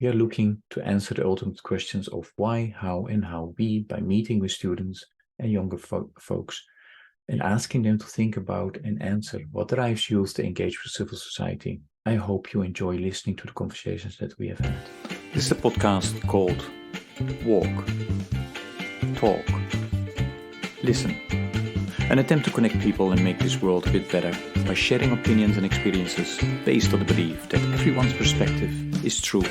We are looking to answer the ultimate questions of why, how, and how we, by meeting with students and younger folks, and asking them to think about and answer what drives youth to engage with civil society. I hope you enjoy listening to the conversations that we have had. This is a podcast called Walk, Talk, Listen. An attempt to connect people and make this world a bit better by sharing opinions and experiences based on the belief that everyone's perspective is true,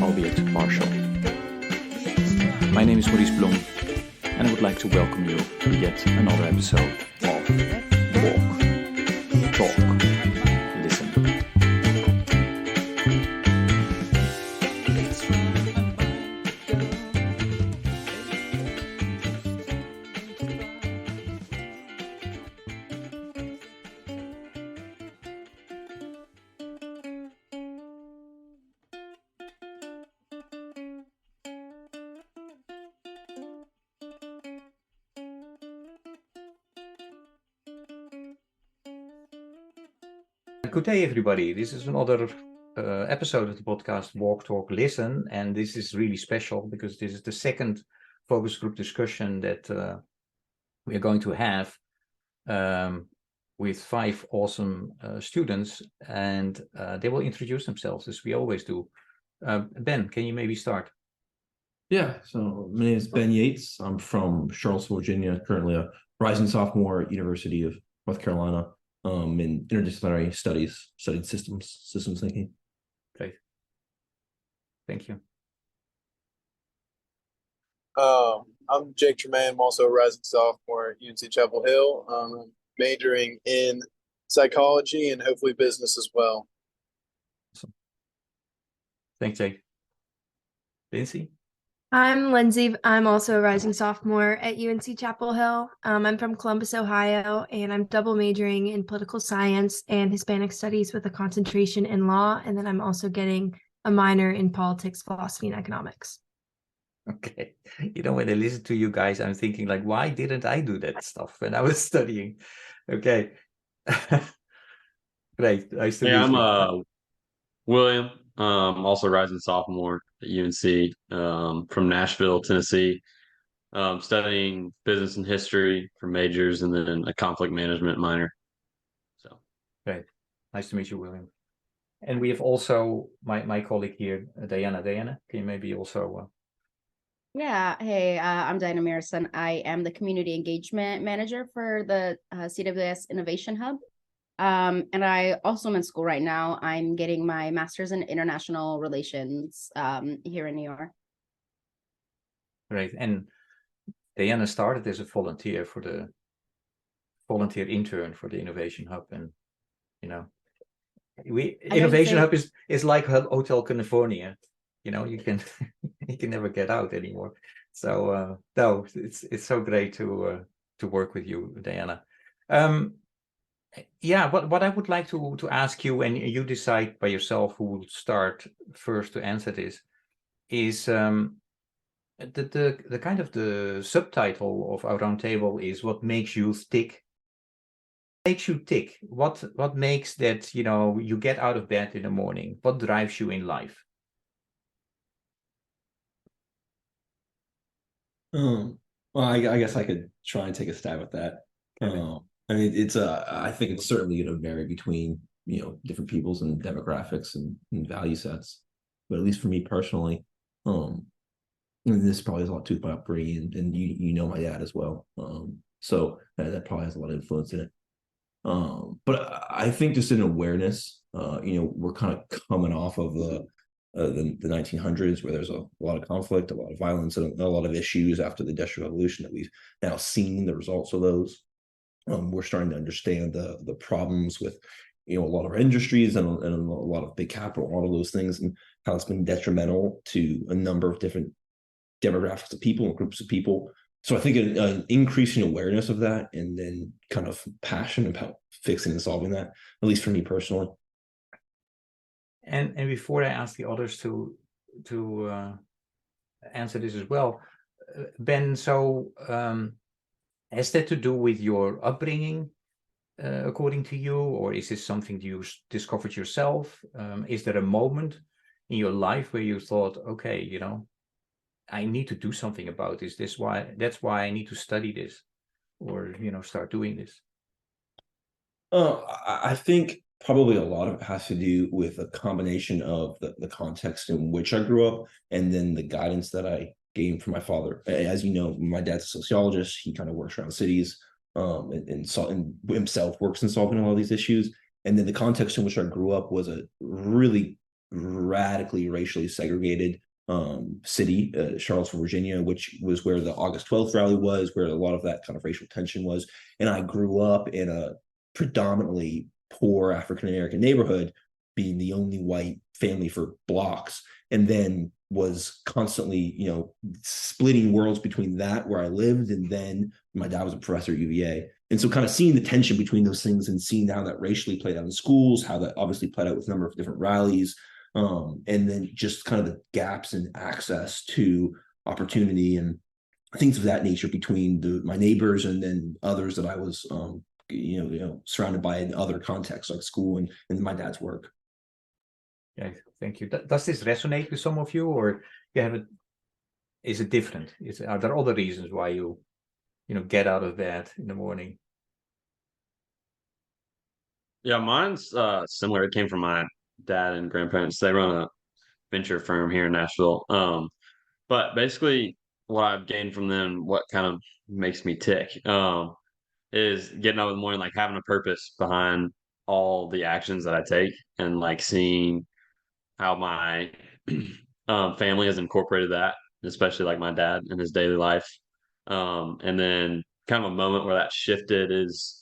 albeit partial. My name is Maurice Blom, and I would like to welcome you to yet another episode of Walk, Talk, Listen. Good day, everybody. This is another episode of the podcast Walk, Talk, Listen, and this is really special because this is the second focus group discussion that we are going to have with 5 awesome students, and they will introduce themselves as we always do. Ben, can you maybe start? Yeah, so my name is Ben Yates. I'm from Charlottesville, Virginia, currently a rising sophomore at University of North Carolina. In interdisciplinary studies, studied systems thinking. Great. Thank you. I'm Jake Tremaine. I'm also a rising sophomore at UNC Chapel Hill, majoring in psychology and hopefully business as well. Awesome. Thanks, Jake. Lindsey? I'm Lindsey. I'm also a rising sophomore at UNC Chapel Hill. I'm from Columbus, Ohio, and I'm double majoring in political science and Hispanic studies with a concentration in law. And then I'm also getting a minor in politics, philosophy, and economics. Okay. You know, when I listen to you guys, I'm thinking like, why didn't I do that stuff when I was studying? Okay. Great. Hey, I'm William. Also rising sophomore at UNC, from Nashville, Tennessee, studying business and history for majors and then a conflict management minor. So, great. Nice to meet you, William. And we have also my colleague here, Diana. Diana, can you maybe also... Yeah. Hey, I'm Diana Marison. I am the community engagement manager for the CWS Innovation Hub. And I also am in school right now. I'm getting my master's in international relations here in New York. Great. And Diana started as a volunteer intern for the Innovation Hub. And, you know, Innovation Hub is like Hotel California. You know, you can never get out anymore. So no, it's so great to work with you, Diana. Yeah, what I would like to ask you, and you decide by yourself who will start first to answer this, is the kind of the subtitle of our roundtable is what makes you tick. Makes you tick? What makes that, you know, you get out of bed in the morning? What drives you in life? Well, I guess I could try and take a stab at that. I mean, I think it's certainly going to vary between, you know, different peoples and demographics and value sets. But at least for me personally, and this probably has a lot to do with my upbringing, and you know my dad as well. So that probably has a lot of influence in it. But I think just an awareness, you know, we're kind of coming off of the 1900s, where there's a lot of conflict, a lot of violence, and a lot of issues after the Industrial Revolution that we've now seen the results of those. We're starting to understand the problems with, you know, a lot of our industries and a lot of big capital, all of those things, and how it's been detrimental to a number of different demographics of people and groups of people. So I think an increasing awareness of that, and then kind of passion about fixing and solving that, at least for me personally. And before I ask the others to answer this as well, Ben, so has that to do with your upbringing, according to you, or is this something you discovered yourself? Is there a moment in your life where you thought, okay, you know, I need to do something about this. That's why I need to study this, or, you know, start doing this? I think probably a lot of it has to do with a combination of the context in which I grew up and then the guidance that I gained from my father. As you know, my dad's a sociologist. He kind of works around cities, and himself works in solving a lot of these issues. And then the context in which I grew up was a really radically racially segregated city, Charlottesville, Virginia, which was where the August 12th rally was, where a lot of that kind of racial tension was. And I grew up in a predominantly poor African American neighborhood, being the only white family for blocks, and then was constantly, you know, splitting worlds between that where I lived, and then my dad was a professor at UVA. And so kind of seeing the tension between those things and seeing how that racially played out in schools, how that obviously played out with a number of different rallies, and then just kind of the gaps in access to opportunity and things of that nature between my neighbors and then others that I was surrounded by in other contexts like school and my dad's work. Yeah, thank you. Does this resonate with some of you, or is it different? Are there other reasons why you get out of bed in the morning? Yeah, mine's similar. It came from my dad and grandparents. They run a venture firm here in Nashville. But basically what I've gained from them, what kind of makes me tick, is getting up in the morning, like having a purpose behind all the actions that I take, and like seeing how my family has incorporated that, especially like my dad in his daily life. And then kind of a moment where that shifted is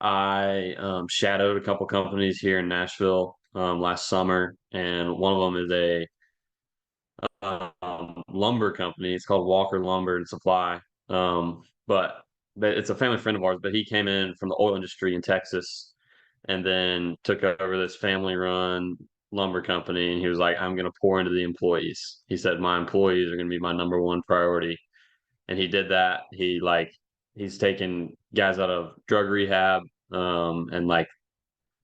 I shadowed a couple companies here in Nashville last summer, and one of them is a lumber company. It's called Walker Lumber and Supply. But it's a family friend of ours, but he came in from the oil industry in Texas and then took over this family run lumber company. And he was like, I'm going to pour into the employees. He said, my employees are going to be my number one priority. And he did that. He's taken guys out of drug rehab, and like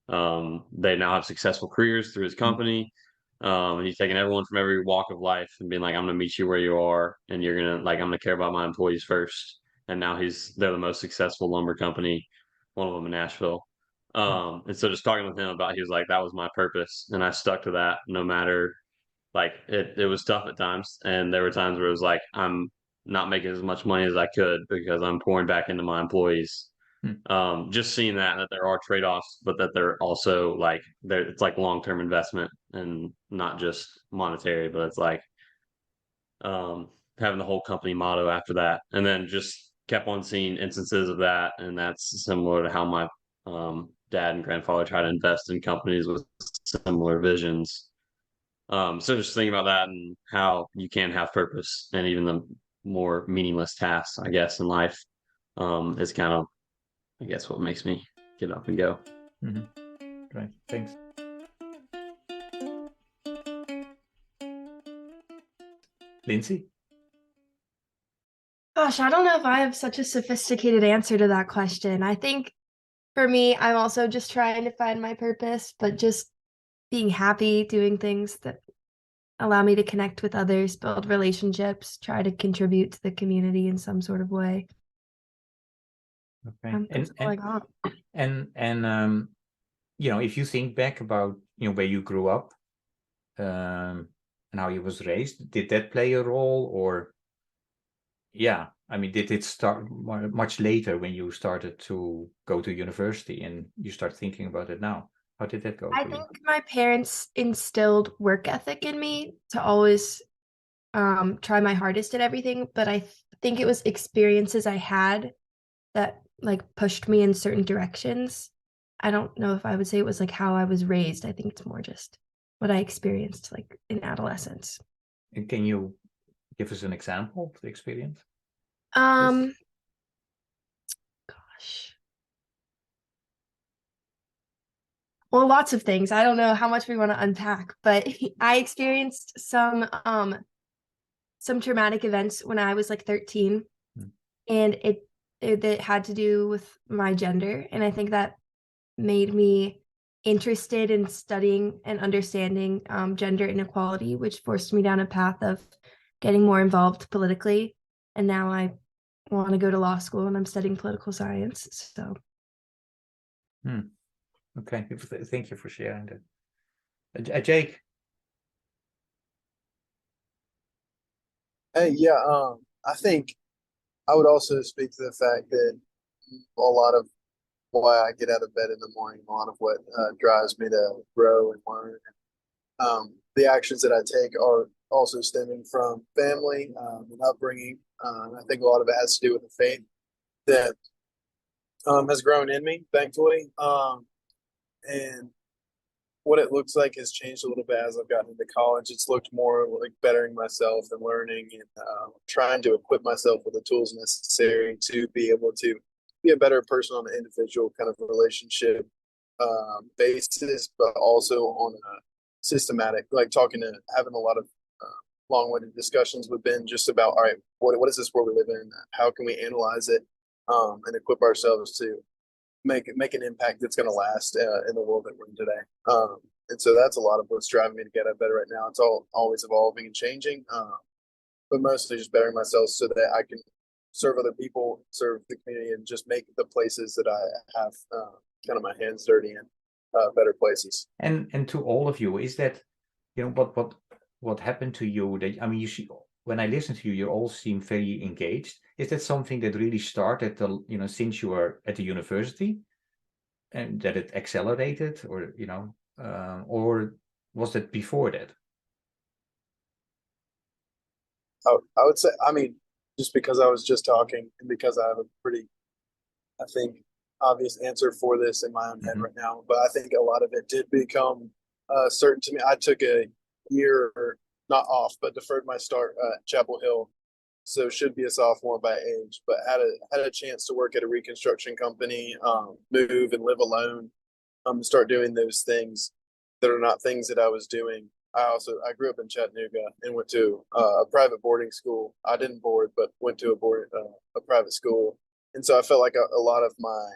they now have successful careers through his company. And he's taking everyone from every walk of life and being like, I'm gonna meet you where you are, and you're gonna like, I'm gonna care about my employees first. And now they're the most successful lumber company, one of them in Nashville. And so just talking with him about, he was like, that was my purpose, and I stuck to that no matter, like it was tough at times, and there were times where it was like, I'm not making as much money as I could because I'm pouring back into my employees. Just seeing that there are trade-offs, but that they're also like it's like long-term investment and not just monetary, but it's like having the whole company motto after that, and then just kept on seeing instances of that, and that's similar to how my dad and grandfather try to invest in companies with similar visions. So just thinking about that and how you can have purpose and even the more meaningless tasks, I guess, in life, is kind of, I guess, what makes me get up and go. Right. Thanks. Lindsey? Gosh, I don't know if I have such a sophisticated answer to that question. I think for me, I'm also just trying to find my purpose, but just being happy, doing things that allow me to connect with others, build relationships, try to contribute to the community in some sort of way. Okay. That's all I got. And if you think back about where you grew up, and how you was raised, did that play a role? Or did it start much later when you started to go to university and you start thinking about it now? How did that go I for you? think my parents instilled work ethic in me to always try my hardest at everything, but I think it was experiences I had that like pushed me in certain directions. I don't know if I would say it was like how I was raised. I think it's more just what I experienced like in adolescence. And can you give us an example of the experience? Gosh. Well, lots of things. I don't know how much we want to unpack, but I experienced some traumatic events when I was like 13, and it had to do with my gender, and I think that made me interested in studying and understanding gender inequality, which forced me down a path of getting more involved politically. And now I want to go to law school and I'm studying political science. So. Okay, thank you for sharing that. Jake. Hey, yeah, I think I would also speak to the fact that a lot of why I get out of bed in the morning, a lot of what drives me to grow and learn. The actions that I take are also stemming from family and upbringing. I think a lot of it has to do with the faith that has grown in me, thankfully. And what it looks like has changed a little bit as I've gotten into college. It's looked more like bettering myself and learning and trying to equip myself with the tools necessary to be able to be a better person on an individual kind of relationship basis, but also on a systematic, like having a lot of long-winded discussions with Ben just about, all right, what is this world we live in? How can we analyze it and equip ourselves to make an impact that's going to last in the world that we're in today. And so that's a lot of what's driving me to get out of bed right now. It's always evolving and changing, but mostly just bettering myself so that I can serve other people, serve the community, and just make the places that I have kind of my hands dirty in better places. And to all of you, is that, what happened to you? That, I mean, you see, when I listen to you, you all seem very engaged. Is that something that really started, since you were at the university, and that it accelerated, or or was it before that? I would say, I mean, just because I was just talking and because I have a pretty, I think, obvious answer for this in my own head right now, but I think a lot of it did become certain to me. I took a year, not off, but deferred my start at Chapel Hill, so should be a sophomore by age, but had a chance to work at a reconstruction company, move and live alone, start doing those things that are not things that I was doing. I grew up in Chattanooga and went to a private boarding school. I didn't board, but went to a private school, and so I felt like a lot of my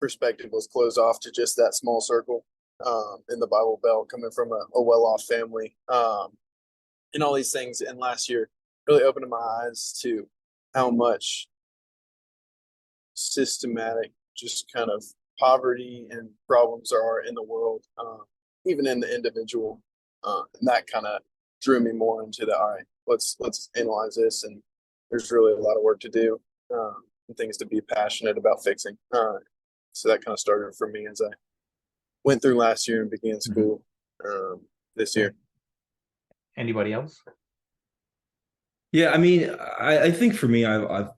perspective was closed off to just that small circle in the Bible Belt, coming from a well-off family, and all these things. And last year really opened my eyes to how much systematic just kind of poverty and problems are in the world, even in the individual. And that kind of drew me more into the, all right, let's analyze this. And there's really a lot of work to do and things to be passionate about fixing. So that kind of started for me as I went through last year and began school this year. Anybody else? Yeah, I mean, I think for me, I've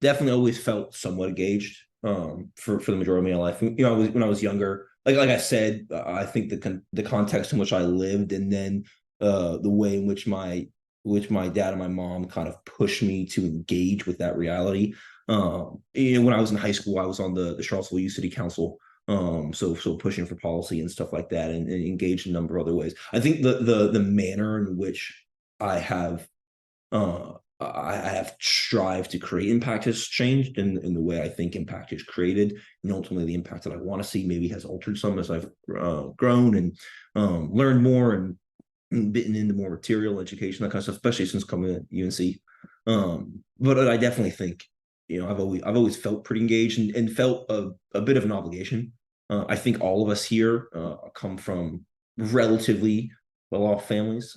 definitely always felt somewhat engaged for the majority of my life. When I was younger, like I said, I think the context in which I lived, and then the way in which my dad and my mom kind of pushed me to engage with that reality. When I was in high school, I was on the Charlottesville Youth City Council. So pushing for policy and stuff like that, and engaged in a number of other ways. I think the manner in which I have strived to create impact has changed, in the way I think impact is created, and ultimately the impact that I want to see maybe has altered some as I've grown and learned more and bitten into more material education, that kind of stuff, especially since coming to UNC. But I definitely think, I've always felt pretty engaged and felt a bit of an obligation. I think all of us here come from relatively well-off families.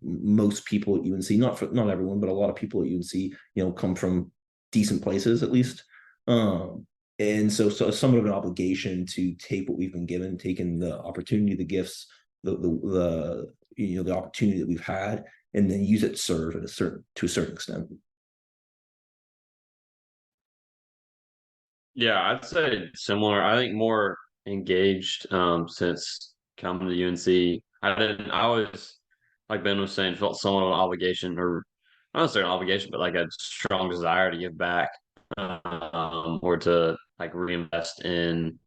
Most people at UNC, not everyone, but a lot of people at UNC, come from decent places at least. And so somewhat of an obligation to take what we've been given, taking the opportunity, the gifts, the opportunity that we've had, and then use it to serve to a certain extent. Yeah, I'd say similar. I think more engaged since coming to UNC. I always, like Ben was saying, felt somewhat of an obligation, or not necessarily an obligation, but like a strong desire to give back, or to like reinvest in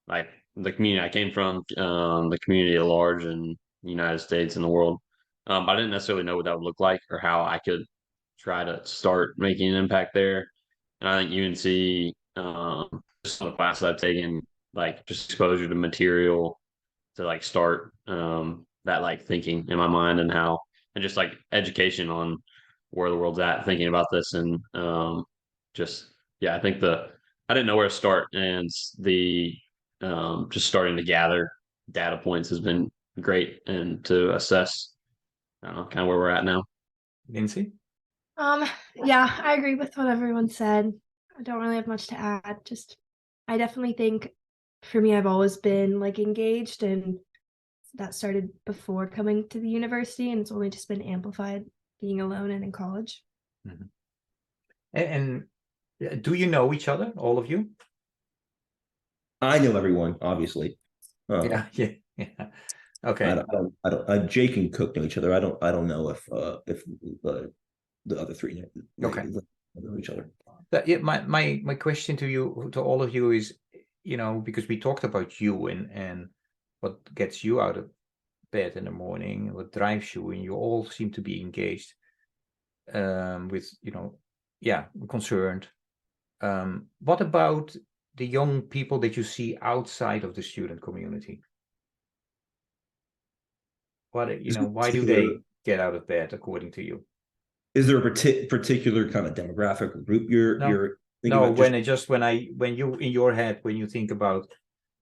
like the community I came from, the community at large in the United States and the world. I didn't necessarily know what that would look like or how I could try to start making an impact there. And I think UNC, just on the classes I've taken, like just exposure to material to like start that like thinking in my mind and how and just like education on where the world's at thinking about this and just yeah I think I didn't know where to start and the just starting to gather data points has been great and to assess I don't know kind of where we're at now. Lindsay? Yeah, I agree with what everyone said. I don't really have much to add. Just I definitely think for me I've always been like engaged, and that started before coming to the university, and it's only just been amplified being alone and in college. Mm-hmm. And do you know each other, all of you? I know everyone, obviously. Yeah. Okay. I don't. Jake and Cook know each other. I don't know if the other three know each other. Yeah, my question to you, to all of you, is, because we talked about you and what gets you out of bed in the morning, what drives you, and you all seem to be engaged, with concerned. What about the young people that you see outside of the student community? Why do they get out of bed according to you? Is there a particular kind of demographic or group you're thinking no about? When you in your head, when you think about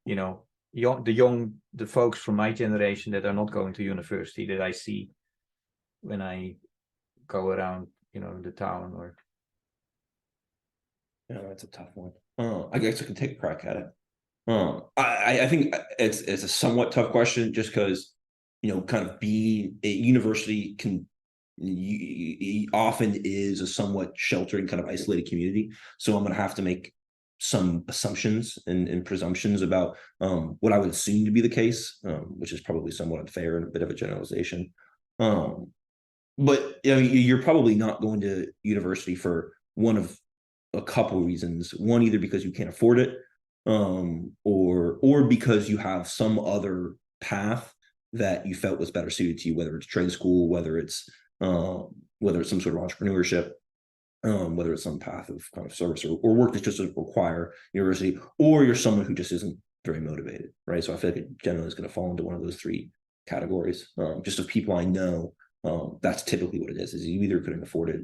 the folks from my generation that are not going to university, that I see when I go around the town, or that's a tough one. I guess I can take a crack at it. I think it's a somewhat tough question, just because kind of being a university often is a somewhat sheltered, kind of isolated community. So I'm going to have to make some assumptions and presumptions about what I would assume to be the case, which is probably somewhat unfair and a bit of a generalization. But you're probably not going to university for one of a couple of reasons. One, either because you can't afford it, or because you have some other path that you felt was better suited to you, whether it's trade school, whether it's some sort of entrepreneurship, whether it's some path of kind of service or work that just doesn't require university, or you're someone who just isn't very motivated, right? So I feel like it generally is going to fall into one of those three categories. Just of people I know, that's typically what it is you either couldn't afford it,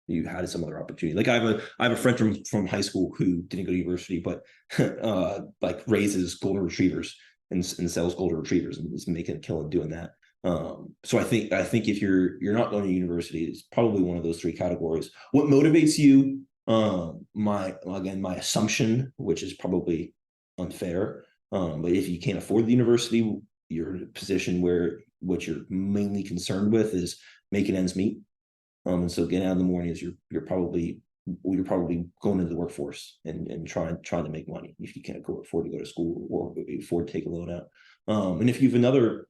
you had some other opportunity. Like I have a friend from high school who didn't go to university, but like raises golden retrievers and sells golden retrievers and is making a killing doing that. So I think if you're not going to university, it's probably one of those three categories. What motivates you? My assumption, which is probably unfair, but if you can't afford the university, you're in a position where what you're mainly concerned with is making ends meet. And so getting out in the morning is you're probably going into the workforce and trying to make money if you can't afford to go to school or afford to take a loan out. And if you have another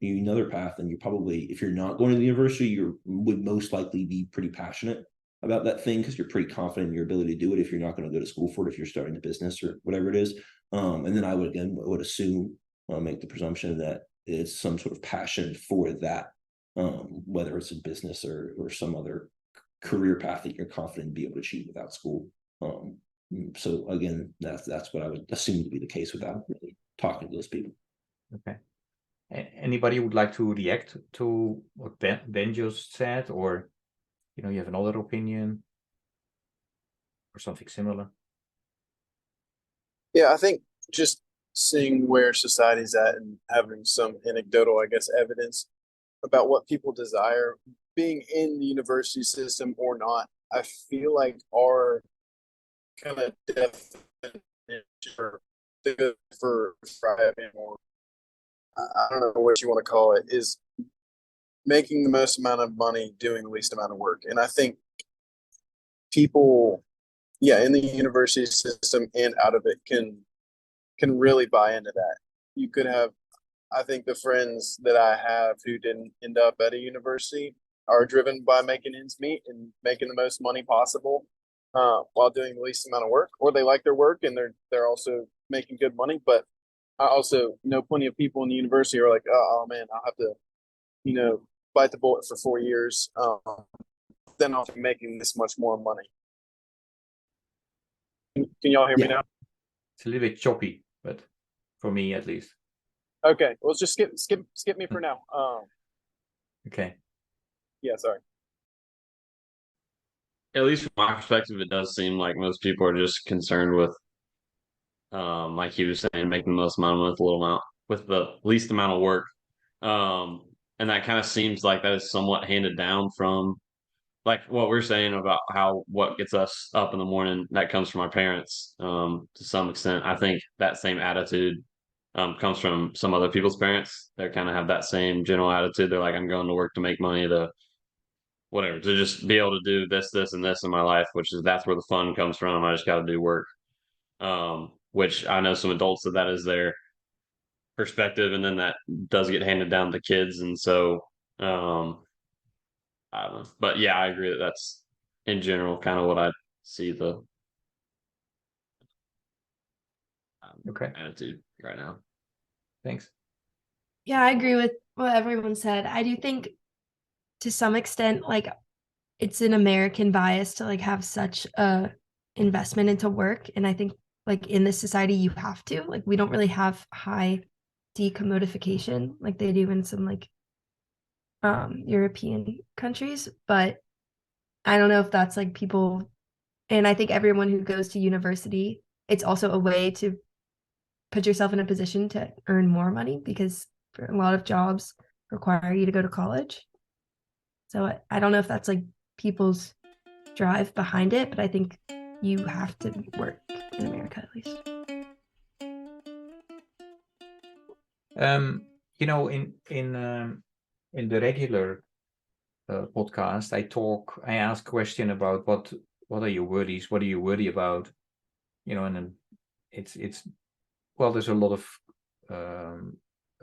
path, then you're probably, if you're not going to the university, you would most likely be pretty passionate about that thing because you're pretty confident in your ability to do it if you're not going to go to school for it, if you're starting a business or whatever it is. And then I would assume, make the presumption that it's some sort of passion for that, whether it's a business or some other career path that you're confident to be able to achieve without school. So again, that's what I would assume to be the case without really talking to those people. Okay. Anybody would like to react to what Ben just said, or you have another opinion or something similar? Yeah, I think just seeing where society's at and having some anecdotal, I guess, evidence about what people desire, being in the university system or not, I feel like our kind of definition for thriving, or I don't know what you want to call it, is making the most amount of money doing the least amount of work. And I think people, in the university system and out of it can really buy into that. You could have, I think the friends that I have who didn't end up at a university are driven by making ends meet and making the most money possible while doing the least amount of work, or they like their work and they're also making good money. But I also know plenty of people in the university who are like, oh man, I'll have to, bite the bullet for 4 years. Then I'll be making this much more money. Can y'all hear me now? It's a little bit choppy, but for me at least. Okay, well, just skip me for now. Okay. Yeah, sorry. At least from my perspective, it does seem like most people are just concerned with, like he was saying, making the most amount with a little amount, with the least amount of work. And that kind of seems like that is somewhat handed down from like what we're saying about how what gets us up in the morning, that comes from our parents, to some extent. I think that same attitude comes from some other people's parents. They kind of have that same general attitude. They're like, I'm going to work to make money, to whatever, to just be able to do this, this, and this in my life, which is that's where the fun comes from. I just got to do work. Which I know some adults that is their perspective, and then that does get handed down to kids, and so I don't know. But yeah, I agree that that's in general kind of what I see the Okay. attitude right now. Thanks. Yeah, I agree with what everyone said. I do think to some extent, like it's an American bias to like have such a investment into work. And I think like in this society, you have to, like, we don't really have high decommodification like they do in some like European countries. But I don't know if that's like people, and I think everyone who goes to university, it's also a way to put yourself in a position to earn more money because for a lot of jobs require you to go to college. So I don't know if that's like people's drive behind it, but I think you have to work in America at least. You know, in the regular podcast, I ask a question about what are your worries, what are you worried about, you know, and then it's well, there's a lot of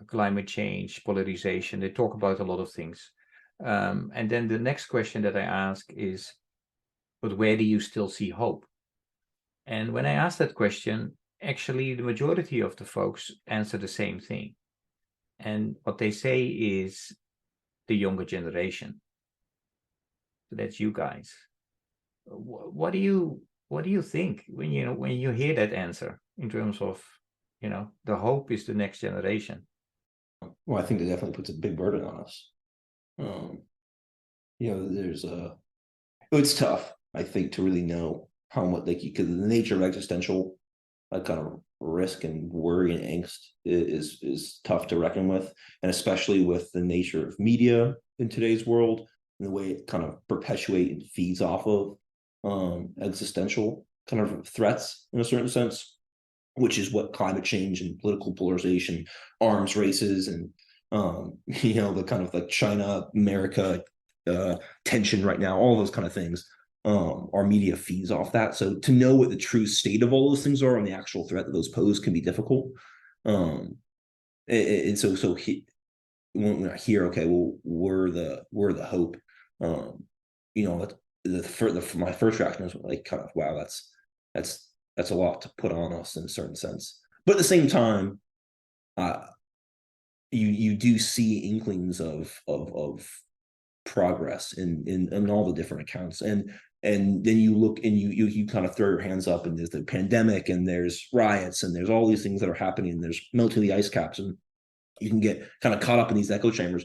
climate change, polarization. They talk about a lot of things, and then the next question that I ask is, but where do you still see hope? And when I ask that question, actually the majority of the folks answer the same thing. And what they say is the younger generation. So that's you guys. What do you think when you hear that answer in terms of, you know, the hope is the next generation? Well, I think it definitely puts a big burden on us. You know, it's tough, I think, to really know how much, like, because the nature of existential kind of risk and worry and angst is tough to reckon with, and especially with the nature of media in today's world and the way it kind of perpetuates and feeds off of existential kind of threats in a certain sense, which is what climate change and political polarization, arms races, and you know, the kind of like China America tension right now, all those kind of things. Our media feeds off that. So to know what the true state of all those things are and the actual threat that those pose can be difficult. And when I hear, okay, well, we're the hope. You know, my first reaction is like, kind of, wow, that's a lot to put on us in a certain sense. But at the same time, you do see inklings of progress in all the different accounts, and then you look and you kind of throw your hands up, and there's the pandemic, and there's riots, and there's all these things that are happening, and there's melting the ice caps, and you can get kind of caught up in these echo chambers.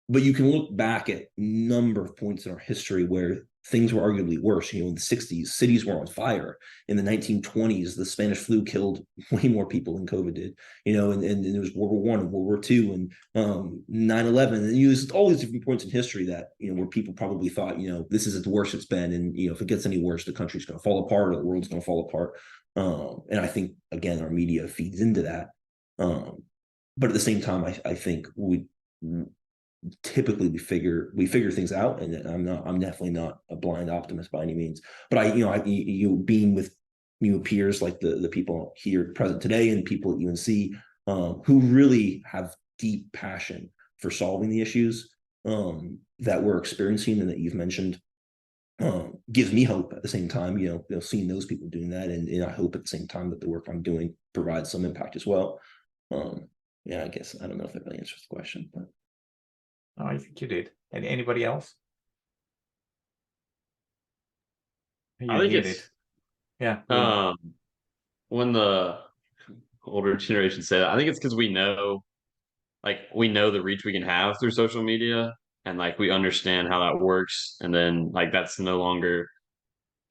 But you can look back at a number of points in our history where things were arguably worse. You know, in the 60s, cities were on fire. In the 1920s, the Spanish flu killed way more people than COVID did. You know, and there was World War I and World War II and 9/11. And you use all these different points in history that, you know, where people probably thought, you know, this is the worst it's been. And, you know, if it gets any worse, the country's going to fall apart or the world's going to fall apart. And I think, again, our media feeds into that. But at the same time, I think we typically we figure things out, and I'm definitely not a blind optimist by any means, but you being with peers like the people here present today and people at UNC who really have deep passion for solving the issues that we're experiencing and that you've mentioned, gives me hope at the same time. You know, seeing those people doing that, and I hope at the same time that the work I'm doing provides some impact as well. Yeah, I guess I don't know if that really answers the question, but Oh, I think you did. And anybody else? You I think heard it's it. Yeah. when the older generations say that. I think it's because we know the reach we can have through social media, and like we understand how that works, and then like that's no longer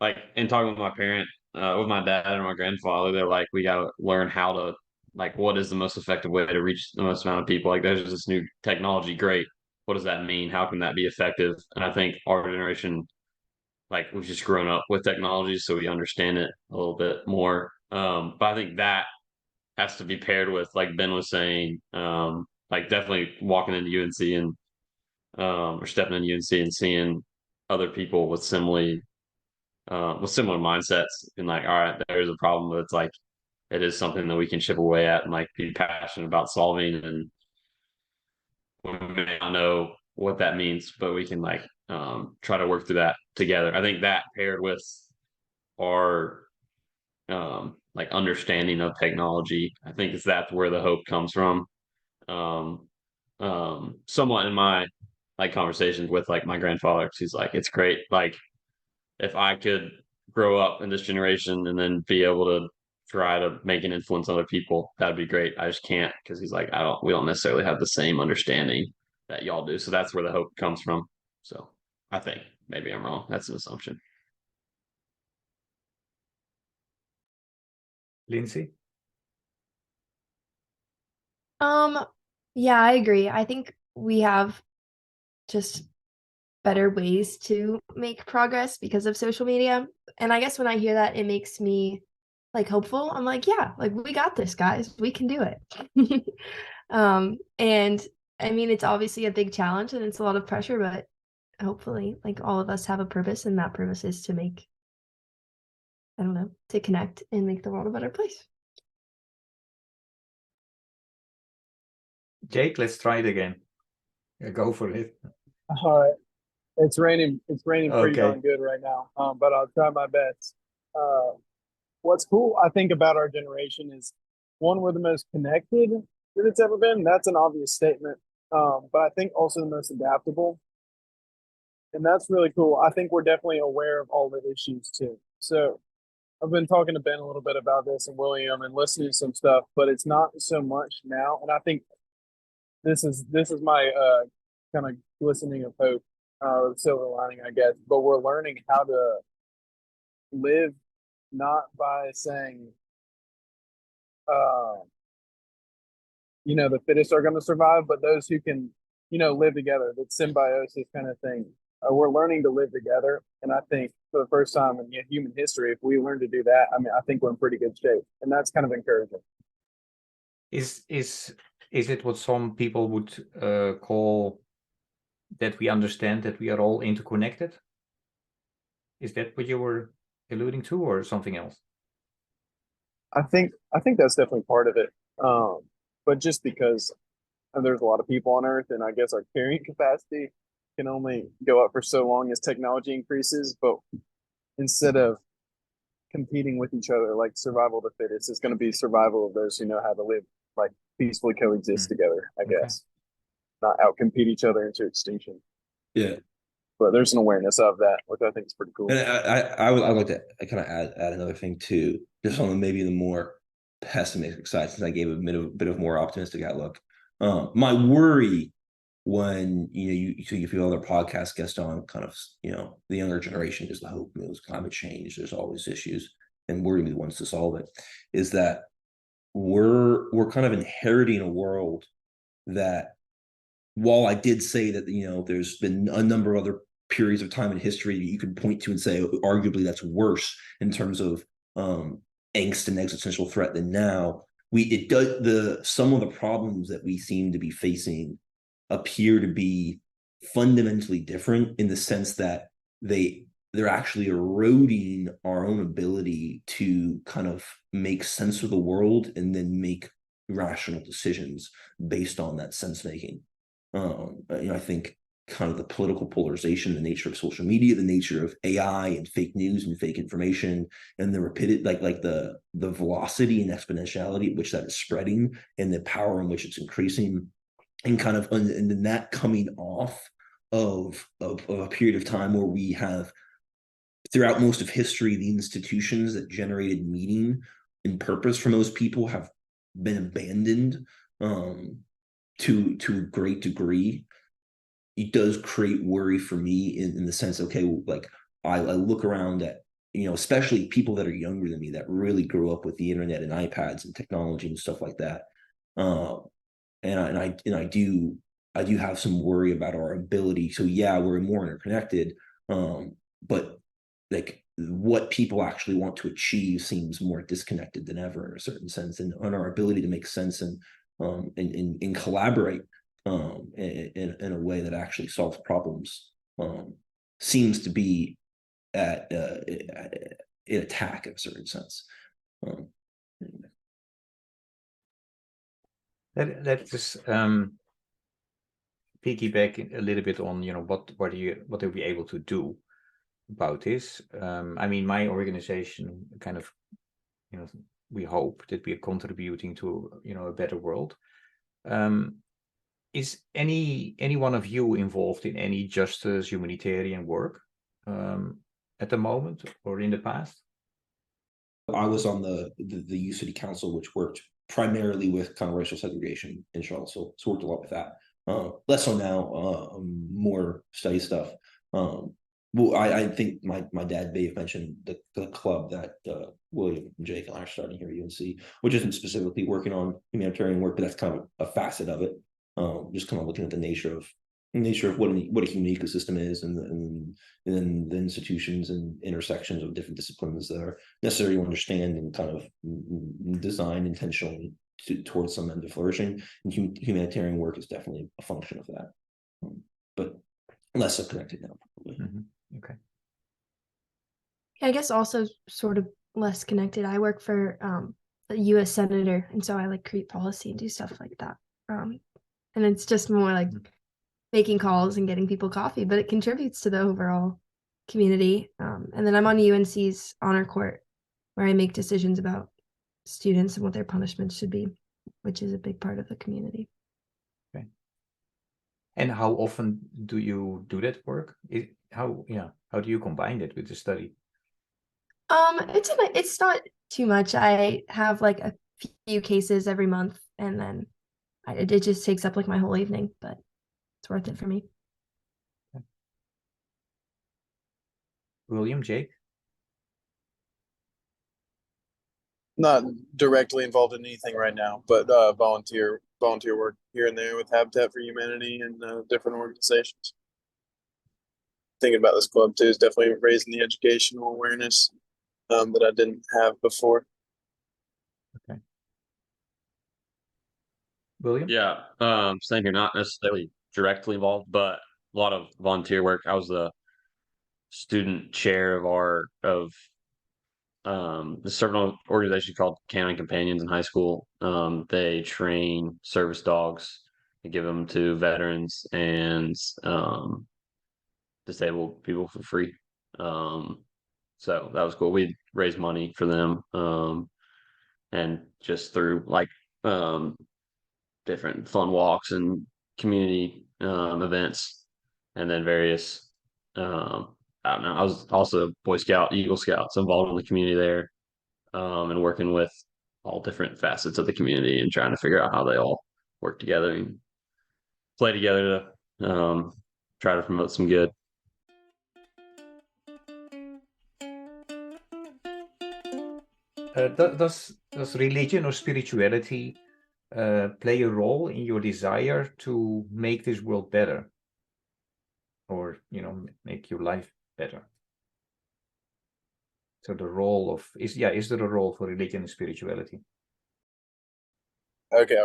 like in talking with my parent, with my dad and my grandfather, they're like, we gotta learn how to like what is the most effective way to reach the most amount of people. Like there's this new technology, great. What does that mean? How can that be effective? And I think our generation, like we've just grown up with technology, so we understand it a little bit more. But I think that has to be paired with, like Ben was saying, like definitely walking into UNC and or stepping into UNC and seeing other people with similar mindsets and like, all right, there's a problem, but it's like it is something that we can chip away at and like be passionate about solving. And we may not know what that means, but we can like try to work through that together. I think that paired with our like understanding of technology, I think that's where the hope comes from. Um, somewhat in my like conversations with like my grandfather, 'cause he's like, it's great. Like if I could grow up in this generation and then be able to try to make an influence on other people, that'd be great. I just can't because he's like, we don't necessarily have the same understanding that y'all do. So that's where the hope comes from. So I think maybe I'm wrong. That's an assumption. Lindsay? Yeah, I agree. I think we have just better ways to make progress because of social media. And I guess when I hear that, it makes me like hopeful. I'm like, yeah, like we got this, guys. We can do it. And I mean, it's obviously a big challenge and it's a lot of pressure, but hopefully like all of us have a purpose, and that purpose is to make, I don't know, to connect and make the world a better place. Jake, let's try it again. Go for it. All right. It's raining. It's raining pretty Okay. darn good right now. But I'll try my best. What's cool, I think, about our generation is one, we're the most connected that it's ever been. That's an obvious statement. But I think also the most adaptable. And that's really cool. I think we're definitely aware of all the issues too. So I've been talking to Ben a little bit about this and William and listening to some stuff, but it's not so much now. And I think this is my kind of glistening of hope, silver lining, I guess. But we're learning how to live not by saying, the fittest are going to survive, but those who can, live together. That symbiosis kind of thing. We're learning to live together, and I think for the first time in human history, if we learn to do that, I mean, I think we're in pretty good shape, and that's kind of encouraging. Is it what some people would call that we understand that we are all interconnected? Is that what you were alluding to, or something else? I think that's definitely part of it. But just because there's a lot of people on Earth, and I guess our carrying capacity can only go up for so long as technology increases. But instead of competing with each other like survival of the fittest, it's going to be survival of those who know how to live like peacefully coexist together, I guess. Not outcompete each other into extinction. Yeah. But there's an awareness of that, which I think is pretty cool. And I'd like to kind of add another thing too, just on maybe the more pessimistic side, since I gave a bit of more optimistic outlook. My worry when you feel other podcast guests on kind of the younger generation is the hope moves, climate change, there's always issues, and we're gonna be the ones to solve it, is that we're kind of inheriting a world that, while I did say that there's been a number of other periods of time in history you could point to and say arguably that's worse in terms of angst and existential threat than now, some of the problems that we seem to be facing appear to be fundamentally different in the sense that they're actually eroding our own ability to kind of make sense of the world and then make rational decisions based on that sense making. I think kind of the political polarization, the nature of social media, the nature of AI and fake news and fake information, and the rapidity, like the velocity and exponentiality at which that is spreading, and the power in which it's increasing, and kind of and then that coming off of a period of time where we have, throughout most of history, the institutions that generated meaning and purpose for most people have been abandoned to a great degree, it does create worry for me in the sense, okay, like I look around at, especially people that are younger than me that really grew up with the internet and iPads and technology and stuff like that. And I do have some worry about our ability. So yeah, we're more interconnected, but like what people actually want to achieve seems more disconnected than ever in a certain sense, and on our ability to make sense and collaborate in a way that actually solves problems seems to be at attack in a certain sense. That just piggyback a little bit on, what are we able to do about this? I mean, my organization kind of, we hope that we are contributing to, a better world. Is any one of you involved in any justice humanitarian work at the moment or in the past? I was on the youth city council, which worked primarily with kind of racial segregation in Charlottesville, so worked a lot with that. Less so now, more study stuff. Well, I think my dad may have mentioned the club that William and Jake and I are starting here at UNC, which isn't specifically working on humanitarian work, but that's kind of a facet of it. Just kind of looking at the nature of what a human ecosystem is, and the institutions and intersections of different disciplines that are necessary to understand and kind of design intentionally towards some end of flourishing. And humanitarian work is definitely a function of that, but less so connected now, probably. Mm-hmm. Okay. I guess also sort of less connected. I work for a U.S. senator, and so I like create policy and do stuff like that. And it's just more like making calls and getting people coffee, but it contributes to the overall community. And then I'm on UNC's honor court, where I make decisions about students and what their punishments should be, which is a big part of the community. Okay. And how often do you do that work? How do you combine it with the study? It's not too much. I have like a few cases every month, and then it just takes up like my whole evening, but it's worth it for me. Okay. William, Jake? Not directly involved in anything right now, but volunteer work here and there with Habitat for Humanity and different organizations. Thinking about this club too is definitely raising the educational awareness that I didn't have before. Okay. William? Yeah, same here, not necessarily directly involved, but a lot of volunteer work. I was the student chair of the certain organization called Canine Companions in high school. They train service dogs and give them to veterans and disabled people for free. So that was cool. We raised money for them, and just through like different fun walks and community events, and then various I don't know. I was also Boy Scout, Eagle Scouts, involved in the community there, and working with all different facets of the community and trying to figure out how they all work together and play together to try to promote some good. Does religion or spirituality play a role in your desire to make this world better, or make your life better? So the role of is there a role for religion and spirituality? Okay.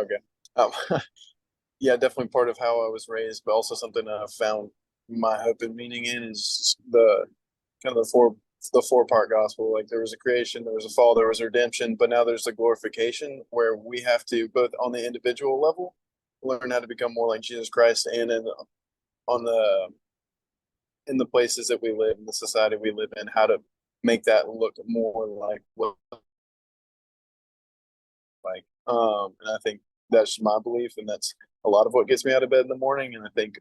Yeah, definitely part of how I was raised, but also something that I've found my hope and meaning in is the kind of the four-part gospel. Like there was a creation, there was a fall, there was a redemption, but now there's a glorification where we have to, both on the individual level, learn how to become more like Jesus Christ, and in the places that we live, in the society we live in, how to make that look more like what and I think that's my belief, and that's a lot of what gets me out of bed in the morning. And I think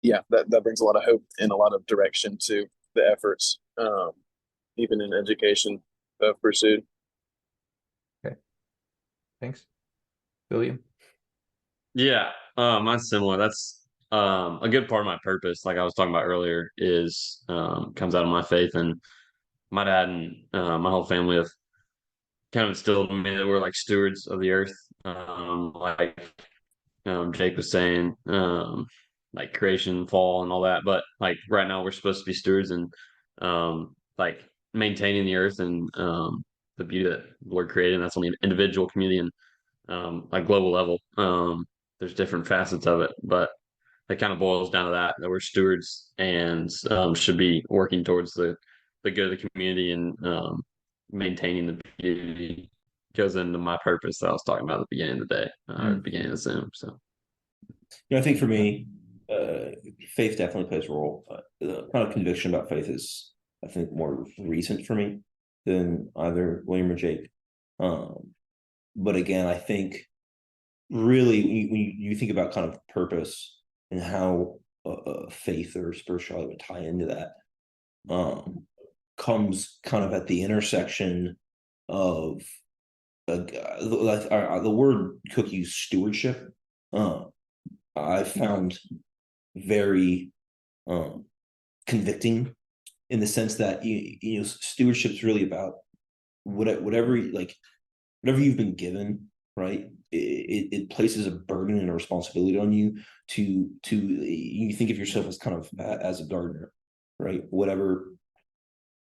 that brings a lot of hope and a lot of direction to the efforts, even in education pursued. Okay, thanks. William? Yeah, mine's similar. That's a good part of my purpose, like I was talking about earlier, is comes out of my faith, and my dad and my whole family have kind of instilled in me that we're like stewards of the earth. Like Jake was saying, like creation, fall, and all that. But like right now, we're supposed to be stewards and like maintaining the earth and the beauty that the Lord created. And that's on the individual, community, and like global level. There's different facets of it, but it kind of boils down to that we're stewards and should be working towards the good of the community and maintaining the beauty. Goes into my purpose that I was talking about at the beginning of the day, or the beginning of the Zoom. So, I think for me, faith definitely plays a role. The kind of conviction about faith is, I think, more recent for me than either William or Jake. But again, I think really when you think about kind of purpose and how faith or spirituality would tie into that, comes kind of at the intersection of the word Cook used, stewardship. I found very convicting in the sense that you know stewardship is really about whatever you've been given, right? It places a burden and a responsibility on you to you think of yourself as kind of as a gardener, right? Whatever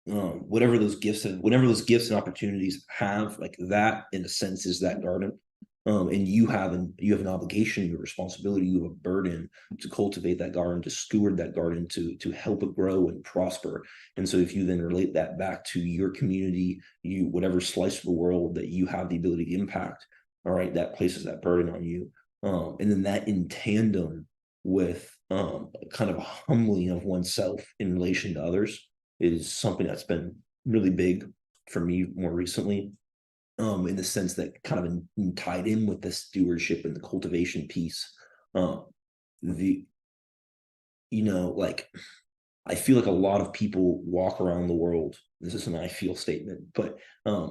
those gifts and opportunities have, like that in a sense is that garden. And you have an obligation, you have a responsibility, you have a burden to cultivate that garden, to steward that garden, to help it grow and prosper. And so if you then relate that back to your community, whatever slice of the world that you have the ability to impact, all right, that places that burden on you. And then that in tandem with kind of a humbling of oneself in relation to others is something that's been really big for me more recently. In the sense that kind of tied in with the stewardship and the cultivation piece. Like I feel like a lot of people walk around the world. This is an I feel statement, but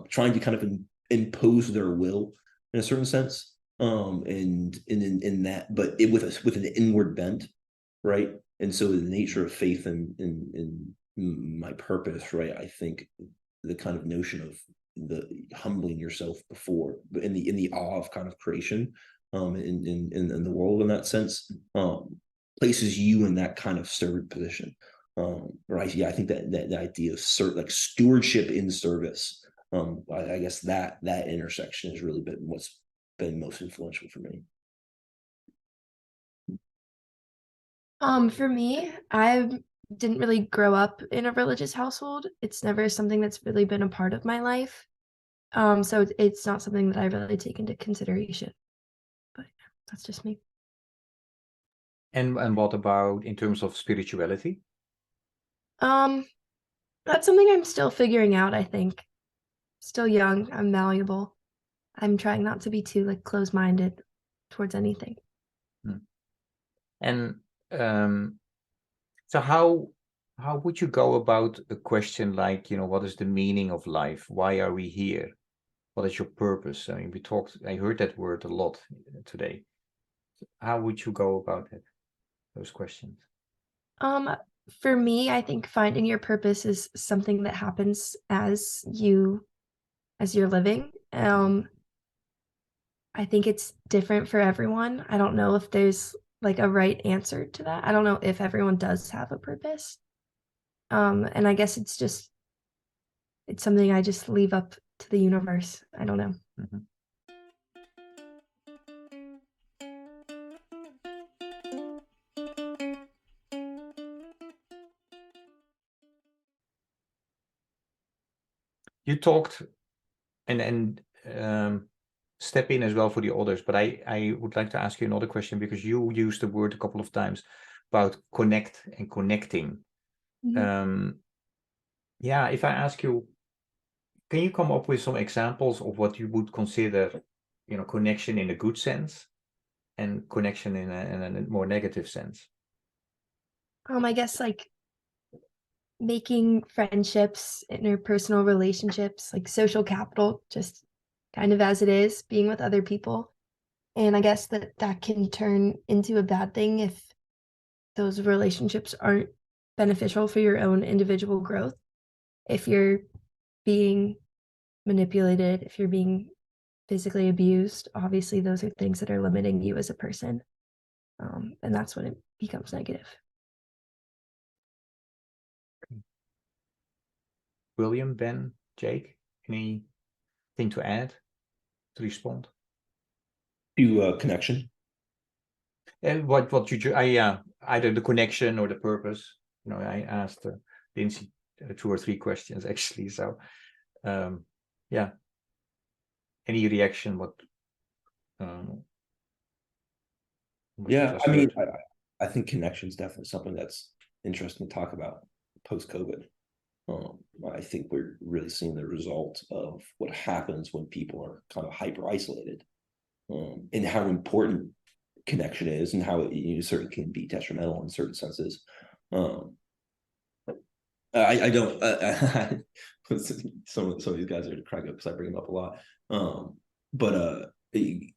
trying to kind of impose their will in a certain sense. And in that, but with an inward bent, right? And so the nature of faith and in my purpose, right? I think the kind of notion of the humbling yourself before, but in the awe of kind of creation, in the world in that sense, places you in that kind of servant position. Right. Yeah, I think that the idea of like stewardship in service, I guess that intersection has really been what's been most influential for me. For me, I didn't really grow up in a religious household. It's never something that's really been a part of my life. So it's not something that I really take into consideration. But that's just me. And what about in terms of spirituality? That's something I'm still figuring out, I think. Still young, I'm malleable. I'm trying not to be too like close-minded towards anything. And so how would you go about a question like, what is the meaning of life? Why are we here? What is your purpose? I mean, I heard that word a lot today. How would you go about it? Those questions. For me, I think finding your purpose is something that happens as you're living. I think it's different for everyone. I don't know if there's like a right answer to that. I don't know if everyone does have a purpose. And I guess it's something I just leave up to the universe. I don't know. Mm-hmm. You talked and step in as well for the others, but I would like to ask you another question because you used the word a couple of times about connect and connecting. Mm-hmm. If I ask you, can you come up with some examples of what you would consider, connection in a good sense and connection in a more negative sense? I guess like making friendships, interpersonal relationships, like social capital, just kind of as it is, being with other people. And I guess that can turn into a bad thing if those relationships aren't beneficial for your own individual growth. If you're being manipulated, if you're being physically abused, obviously those are things that are limiting you as a person. And that's when it becomes negative. William, Ben, Jake, anything to add, to respond? To connection. And what you either the connection or the purpose. I asked Lindsey 2 or 3 questions actually. So yeah, any reaction? What Yeah, I mean, I think connection is definitely something that's interesting to talk about post-COVID. I think we're really seeing the result of what happens when people are kind of hyper isolated, and how important connection is, and how it certainly can be detrimental in certain senses. I don't. Some of these guys are to crack up because I bring them up a lot. But in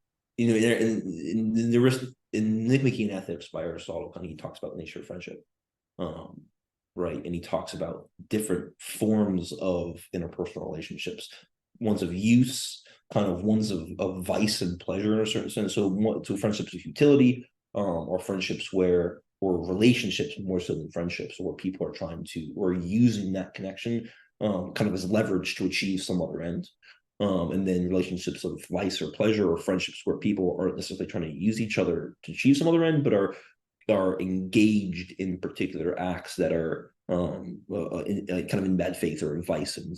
the risk in Nicomachean Ethics by Aristotle, kind of he talks about the nature of friendship, right? And he talks about different forms of interpersonal relationships, ones of use, kind of ones of vice and pleasure in a certain sense. So friendships of utility, or friendships or relationships more so than friendships, where people are trying to or using that connection kind of as leverage to achieve some other end. And then relationships of vice or pleasure, or friendships where people aren't necessarily trying to use each other to achieve some other end, but are engaged in particular acts that are kind of in bad faith or in vice, and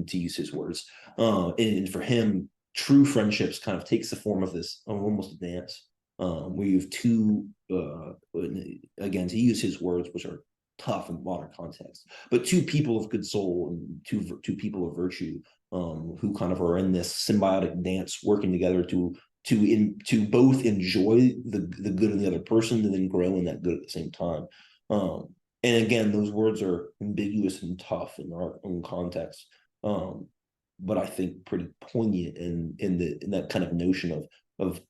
to use his words. And for him, true friendships kind of takes the form of this almost a dance, where you have two, again, to use his words, which are tough in modern context, but two people of good soul and two people of virtue, who kind of are in this symbiotic dance, working together to both enjoy the good of the other person and then grow in that good at the same time. And again, those words are ambiguous and tough in our own context, but I think pretty poignant in that kind of notion of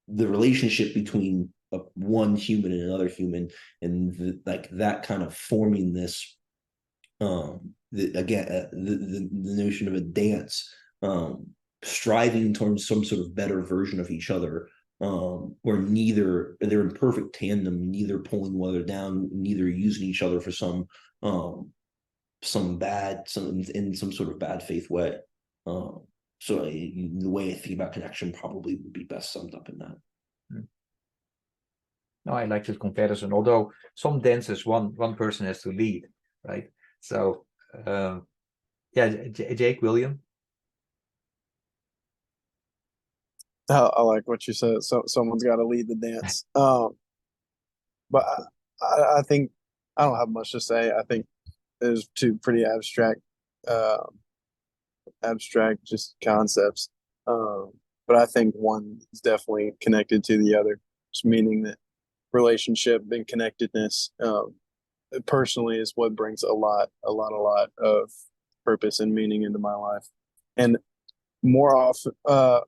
the relationship between one human and another human, and that kind of forming this, the notion of a dance, striving towards some sort of better version of each other, where they're in perfect tandem, neither pulling one another down, neither using each other for some in some sort of bad faith way. So the way I think about connection probably would be best summed up in that. No, I like this comparison. Although some dances, one person has to lead, right? So, Jake, William. I like what you said. So someone's got to lead the dance. But I think I don't have much to say. I think there's two pretty abstract just concepts. But I think one is definitely connected to the other, just meaning that relationship and connectedness, personally, is what brings a lot of purpose and meaning into my life. And more often, or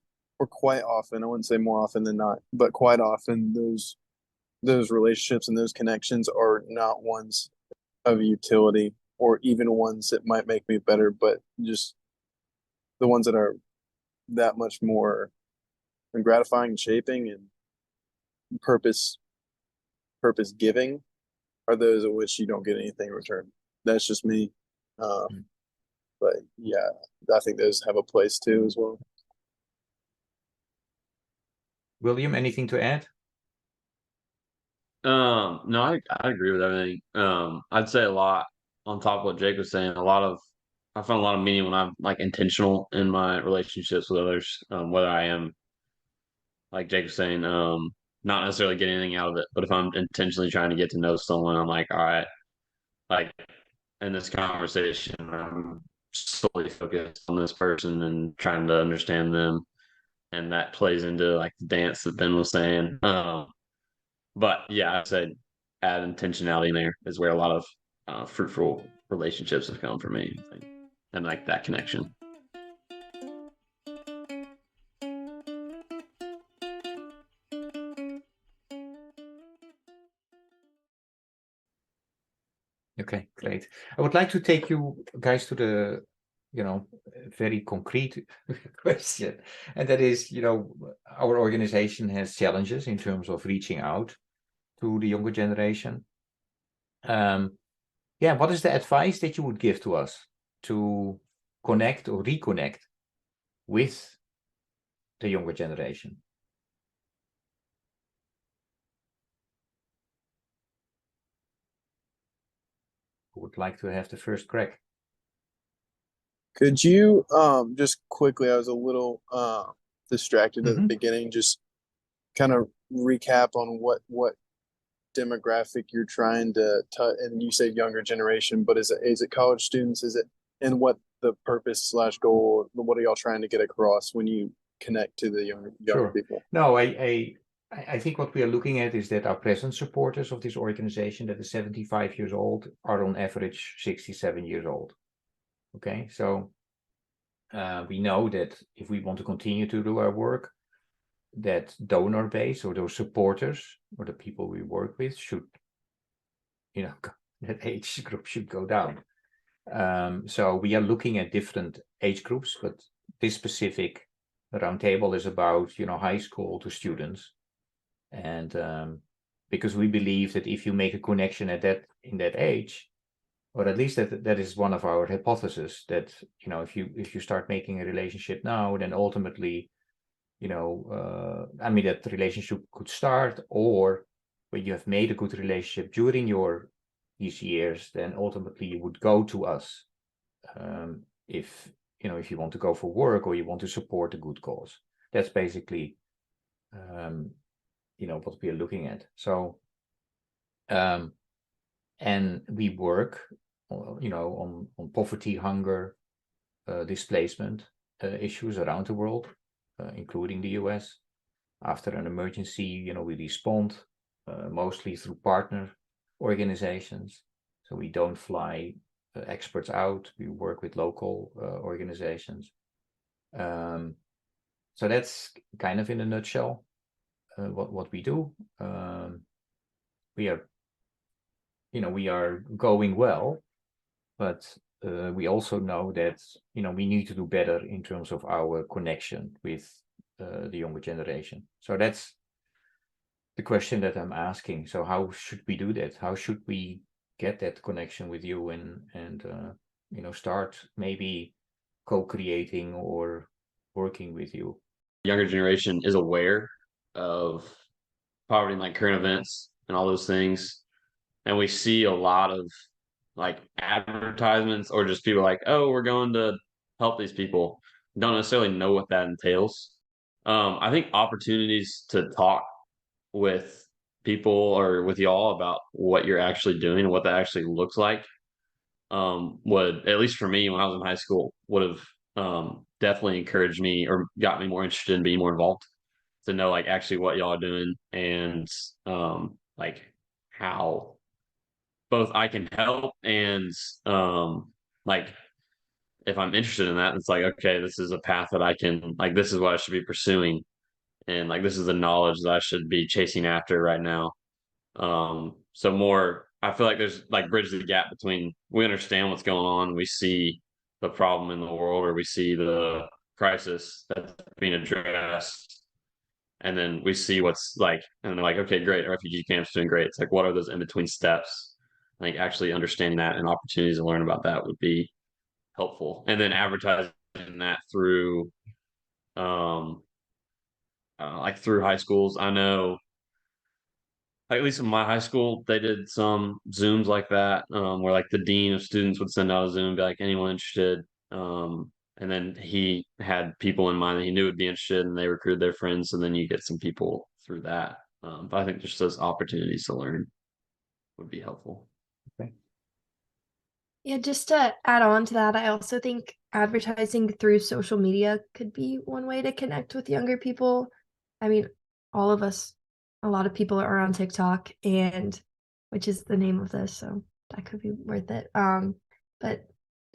quite often, I wouldn't say more often than not, but quite often, those relationships and those connections are not ones of utility, or even ones that might make me better, but just the ones that are that much more gratifying and shaping and purpose giving are those of which you don't get anything in return. That's just me. But yeah, I think those have a place too as well. William, anything to add? No, I agree with everything. I'd say a lot on top of what Jake was saying. I find a lot of meaning when I'm like intentional in my relationships with others. Whether I am, like Jake was saying, not necessarily getting anything out of it, but if I'm intentionally trying to get to know someone, I'm like, all right, like in this conversation, I'm solely focused on this person and trying to understand them, and that plays into like the dance that Ben was saying. But yeah, I said add intentionality in there is where a lot of fruitful relationships have come for me, and like that connection. like to take you guys to the, very concrete question. And that is, our organization has challenges in terms of reaching out to the younger generation. What is the advice that you would give to us to connect or reconnect with the younger generation? Who would like to have the first crack? Could you just quickly, I was a little distracted at the Mhm. beginning, just kind of recap on what demographic you're trying to touch, and you say younger generation, but is it college students? Is it, and what the purpose / goal, what are y'all trying to get across when you connect to the younger Sure. people? No, I think what we are looking at is that our present supporters of this organization that is 75 years old are on average 67 years old. Okay, so we know that if we want to continue to do our work, that donor base or those supporters or the people we work with should, that age group should go down. So we are looking at different age groups, but this specific roundtable is about, high school to students. And because we believe that if you make a connection in that age, or at least that is one of our hypotheses, that if you start making a relationship now, then ultimately, that relationship could start, or when you have made a good relationship during these years, then ultimately you would go to us if you want to go for work or you want to support a good cause. That's basically what we are looking at. So and we work on poverty, hunger, displacement issues around the world, including the US. After an emergency, we respond mostly through partner organizations. So we don't fly experts out. We work with local organizations. So that's kind of in a nutshell what we do. We are going well, but we also know that we need to do better in terms of our connection with the younger generation. So that's the question that I'm asking. So how should we do that? How should we get that connection with you and start maybe co-creating or working with you? Younger generation is aware of poverty and like current events and all those things. And we see a lot of like advertisements or just people like, oh, we're going to help these people. Don't necessarily know what that entails. I think opportunities to talk with people or with y'all about what you're actually doing and what that actually looks like would, at least for me when I was in high school, would have definitely encouraged me or got me more interested in being more involved, to know like actually what y'all are doing and like how both I can help and like if I'm interested in that, it's like, okay, this is a path that I can, like, this is what I should be pursuing. And like, this is the knowledge that I should be chasing after right now. So more, I feel like there's like bridge the gap between, we understand what's going on. We see the problem in the world, or we see the crisis that's being addressed. And then we see what's like, and they're like, okay, great. Refugee camps doing great. It's like, what are those in between steps? I think actually understanding that and opportunities to learn about that would be helpful. And then advertising that through, like through high schools. I know, at least in my high school, they did some Zooms like that, where like the dean of students would send out a Zoom and be like, anyone interested? And then he had people in mind that he knew would be interested, and they recruited their friends. And then you get some people through that. But I think just those opportunities to learn would be helpful. Okay. Yeah, just to add on to that, I also think advertising through social media could be one way to connect with younger people. I mean, all of us, a lot of people are on TikTok, and which is the name of this, so that could be worth it. But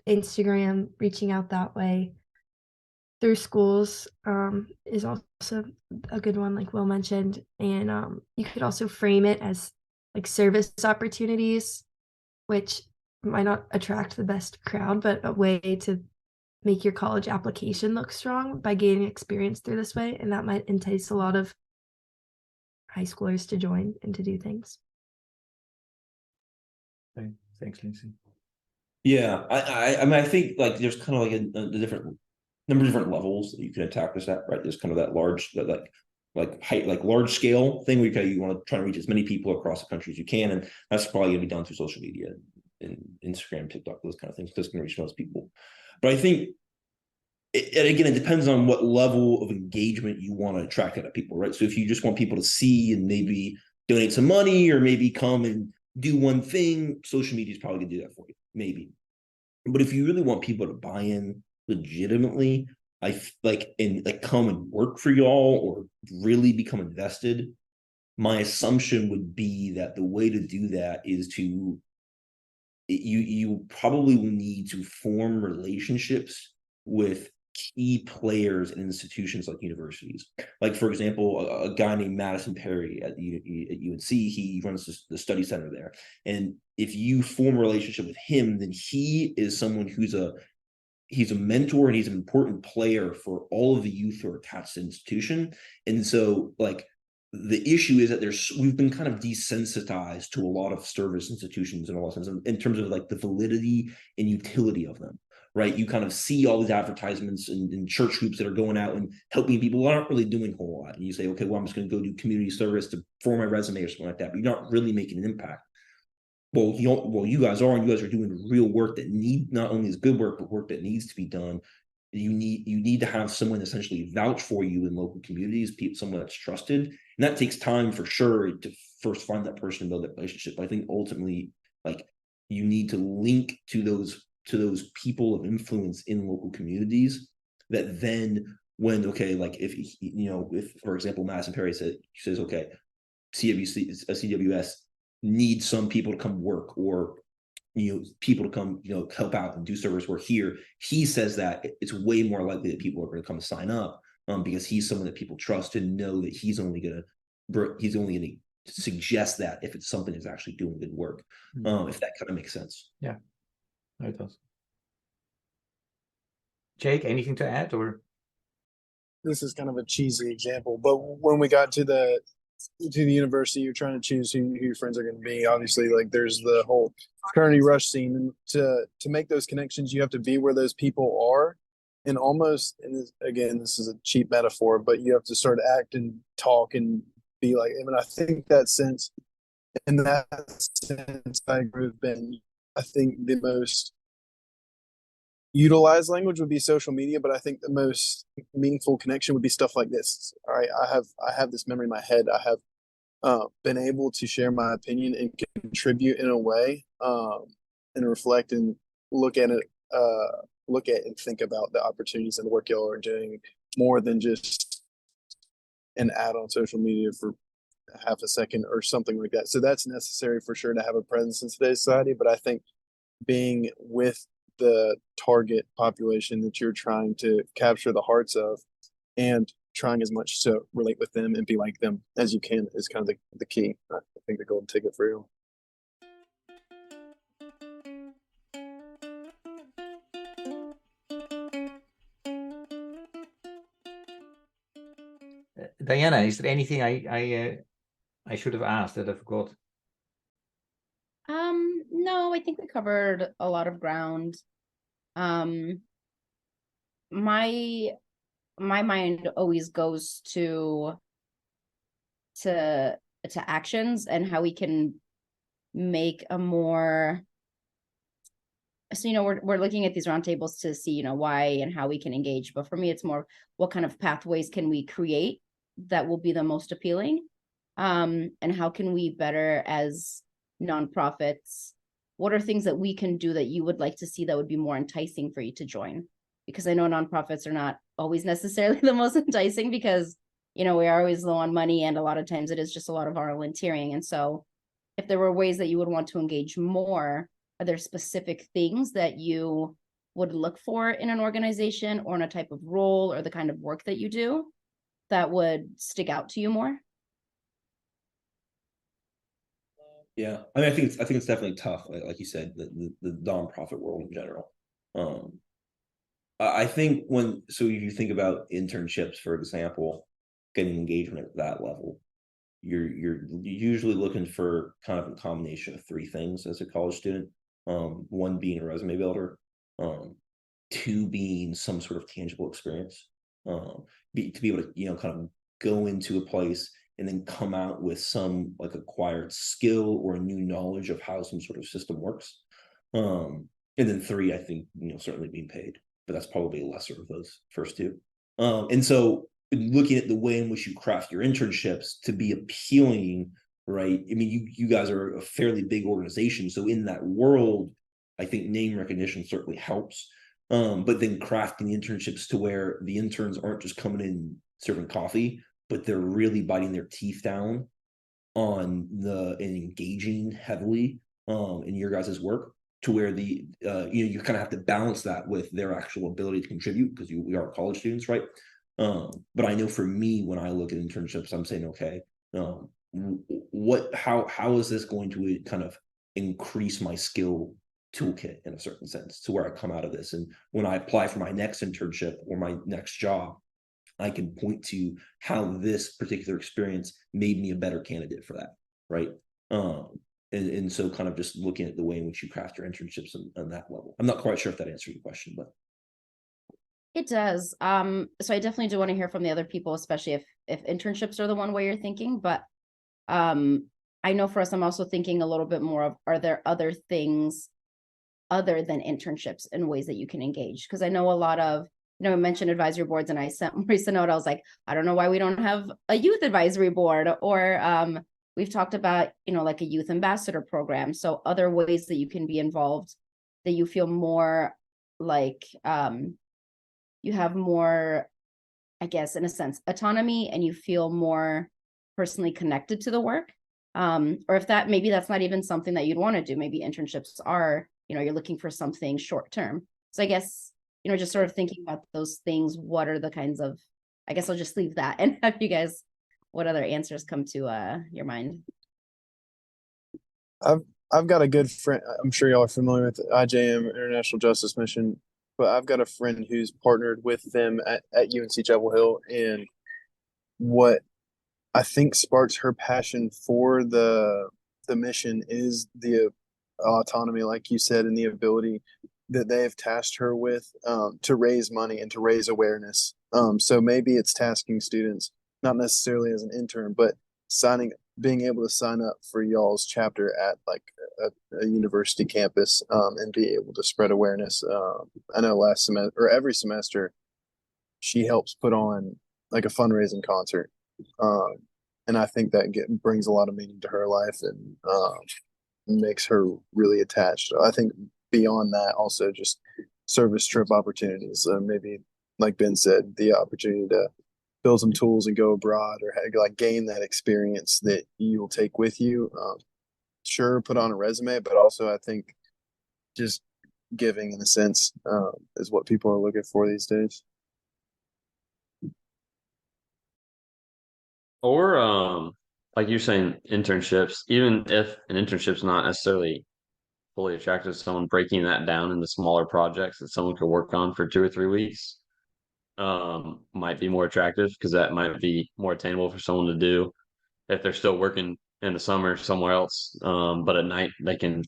Instagram, reaching out that way through schools is also a good one, like Will mentioned. And you could also frame it as like service opportunities, which might not attract the best crowd, but a way to make your college application look strong by gaining experience through this way. And that might entice a lot of high schoolers to join and to do things. Okay. Thanks, Lindsey. Yeah, I mean, I think like there's kind of like a different number of different levels that you can attack this at, right? There's kind of that large, that like height, like large scale thing where you want to try to reach as many people across the country as you can, and that's probably going to be done through social media and Instagram, TikTok, those kind of things, because it's going to reach most people. But I think, and again, it depends on what level of engagement you want to attract out of people, right? So if you just want people to see and maybe donate some money or maybe come and do one thing, social media is probably going to do that for you, maybe. But if you really want people to buy in legitimately, and come and work for y'all or really become invested, my assumption would be that the way to do that is you probably will need to form relationships with key players in institutions like universities. Like, for example, a guy named Madison Perry at UNC, he runs the study center there. And if you form a relationship with him, then he is someone he's a mentor and he's an important player for all of the youth who are attached to the institution. And so, like, the issue is that we've been kind of desensitized to a lot of service institutions in all sense, in terms of like the validity and utility of them. Right, you kind of see all these advertisements in church groups that are going out and helping people who aren't really doing a whole lot, and you say, okay, well, I'm just going to go do community service to form my resume or something like that, but you're not really making an impact. Well, you guys are, and you guys are doing real work that not only is good work, but work that needs to be done. You need to have someone essentially vouch for you in local communities, someone that's trusted, and that takes time for sure to first find that person and build that relationship. But I think ultimately, like, you need to link to those people of influence in local communities that then, when, okay, like if for example Madison Perry says okay, CWS needs some people to come work, or people to come help out and do service work here, he says that it's way more likely that people are going to come sign up, because he's someone that people trust and know that he's only going to suggest that if it's something that's actually doing good work. If that kind of makes sense. Yeah. No, it does. Jake, anything to add? Or This is kind of a cheesy example, but when we got to the university, you're trying to choose who your friends are going to be. Obviously, like, there's the whole fraternity rush scene, and to make those connections, you have to be where those people are, and almost. And again, this is a cheap metaphor, but you have to start to act and talk and be like. I mean, I think in that sense, I agree with Ben. I think the most utilized language would be social media, but I think the most meaningful connection would be stuff like this. All right, I have this memory in my head. I have been able to share my opinion and contribute in a way, and reflect and look at and think about the opportunities and the work y'all are doing, more than just an ad on social media for half a second or something like that. So that's necessary for sure to have a presence in today's society. But I think being with the target population that you're trying to capture the hearts of, and trying as much to relate with them and be like them as you can, is kind of the key. I think the golden ticket for you. Diana, is there anything I should have asked that I forgot? No, I think we covered a lot of ground. My mind always goes to actions and how we can make a more. So, we're looking at these roundtables to see, why and how we can engage. But for me, it's more, what kind of pathways can we create that will be the most appealing? And how can we better, as nonprofits, what are things that we can do that you would like to see that would be more enticing for you to join? Because I know nonprofits are not always necessarily the most enticing, because, we are always low on money, and a lot of times it is just a lot of volunteering. And so if there were ways that you would want to engage more, are there specific things that you would look for in an organization or in a type of role or the kind of work that you do that would stick out to you more? Yeah, I mean, I think it's definitely tough. Like you said, the nonprofit world in general. Um, I think so if you think about internships, for example, getting engagement at that level, you're usually looking for kind of a combination of three things as a college student. One being a resume builder, um, two being some sort of tangible experience, to be able to kind of go into a place and then come out with some like acquired skill or a new knowledge of how some sort of system works. And then three, I think certainly being paid, but that's probably lesser of those first two. And so looking at the way in which you craft your internships to be appealing, right? I mean, you guys are a fairly big organization, so in that world, I think name recognition certainly helps. But then crafting internships to where the interns aren't just coming in serving coffee, but they're really biting their teeth down on and engaging heavily in your guys' work, to where you kind of have to balance that with their actual ability to contribute, because we are college students, right? But I know for me, when I look at internships, I'm saying, okay, how is this going to kind of increase my skill toolkit in a certain sense, to where I come out of this, and when I apply for my next internship or my next job, I can point to how this particular experience made me a better candidate for that, right? And so kind of just looking at the way in which you craft your internships on that level. I'm not quite sure if that answered your question, but It does. So I definitely do want to hear from the other people, especially if internships are the one way you're thinking. But I know for us, I'm also thinking a little bit more of, are there other things other than internships and ways that you can engage? Because I know a lot of, I mentioned advisory boards, and I sent Maurice a note. I was like, I don't know why we don't have a youth advisory board, or we've talked about, like a youth ambassador program. So other ways that you can be involved, that you feel more like you have more, I guess, in a sense, autonomy, and you feel more personally connected to the work. Or if maybe that's not even something that you'd want to do. Maybe internships are, you're looking for something short term. So I guess, just sort of thinking about those things, what are the kinds of, I guess I'll just leave that and have you guys, what other answers come to your mind? I've got a good friend. I'm sure y'all are familiar with IJM, International Justice Mission, but I've got a friend who's partnered with them at UNC Chapel Hill, and what I think sparks her passion for the mission is the autonomy, like you said, and the ability that they have tasked her with, to raise money and to raise awareness. So maybe it's tasking students, not necessarily as an intern, but being able to sign up for y'all's chapter at like a university campus, and be able to spread awareness. I know last semester or every semester, she helps put on like a fundraising concert. And I think that brings a lot of meaning to her life, and makes her really attached. I think beyond that, also just service trip opportunities. Maybe, like Ben said, the opportunity to build some tools and go abroad, or like gain that experience that you'll take with you. Sure, put on a resume, but also I think just giving, in a sense, is what people are looking for these days. Or like you're saying, internships, even if an internship's not necessarily fully attractive to someone, breaking that down into smaller projects that someone could work on for 2 or 3 weeks might be more attractive, because that might be more attainable for someone to do if they're still working in the summer somewhere else. But at night they can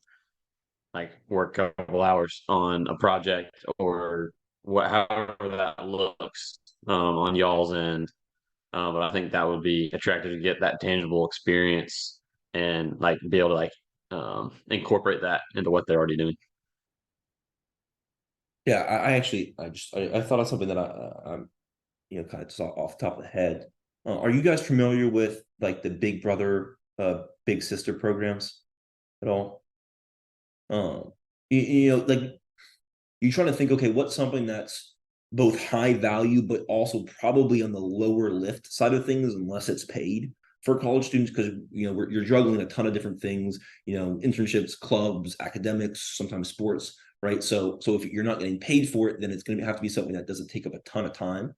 like work a couple hours on a project, or however that looks on y'all's end. But I think that would be attractive to get that tangible experience and like be able to like incorporate that into what they're already doing. yeah, I actually I thought of something that I'm kind of just off the top of the head. Are you guys familiar with like the Big Brother, Big Sister programs at all? Like you're trying to think, okay, what's something that's both high value, but also probably on the lower lift side of things, unless it's paid for college students, because you're juggling a ton of different things, internships, clubs, academics, sometimes sports, right? So if you're not getting paid for it, then it's going to have to be something that doesn't take up a ton of time.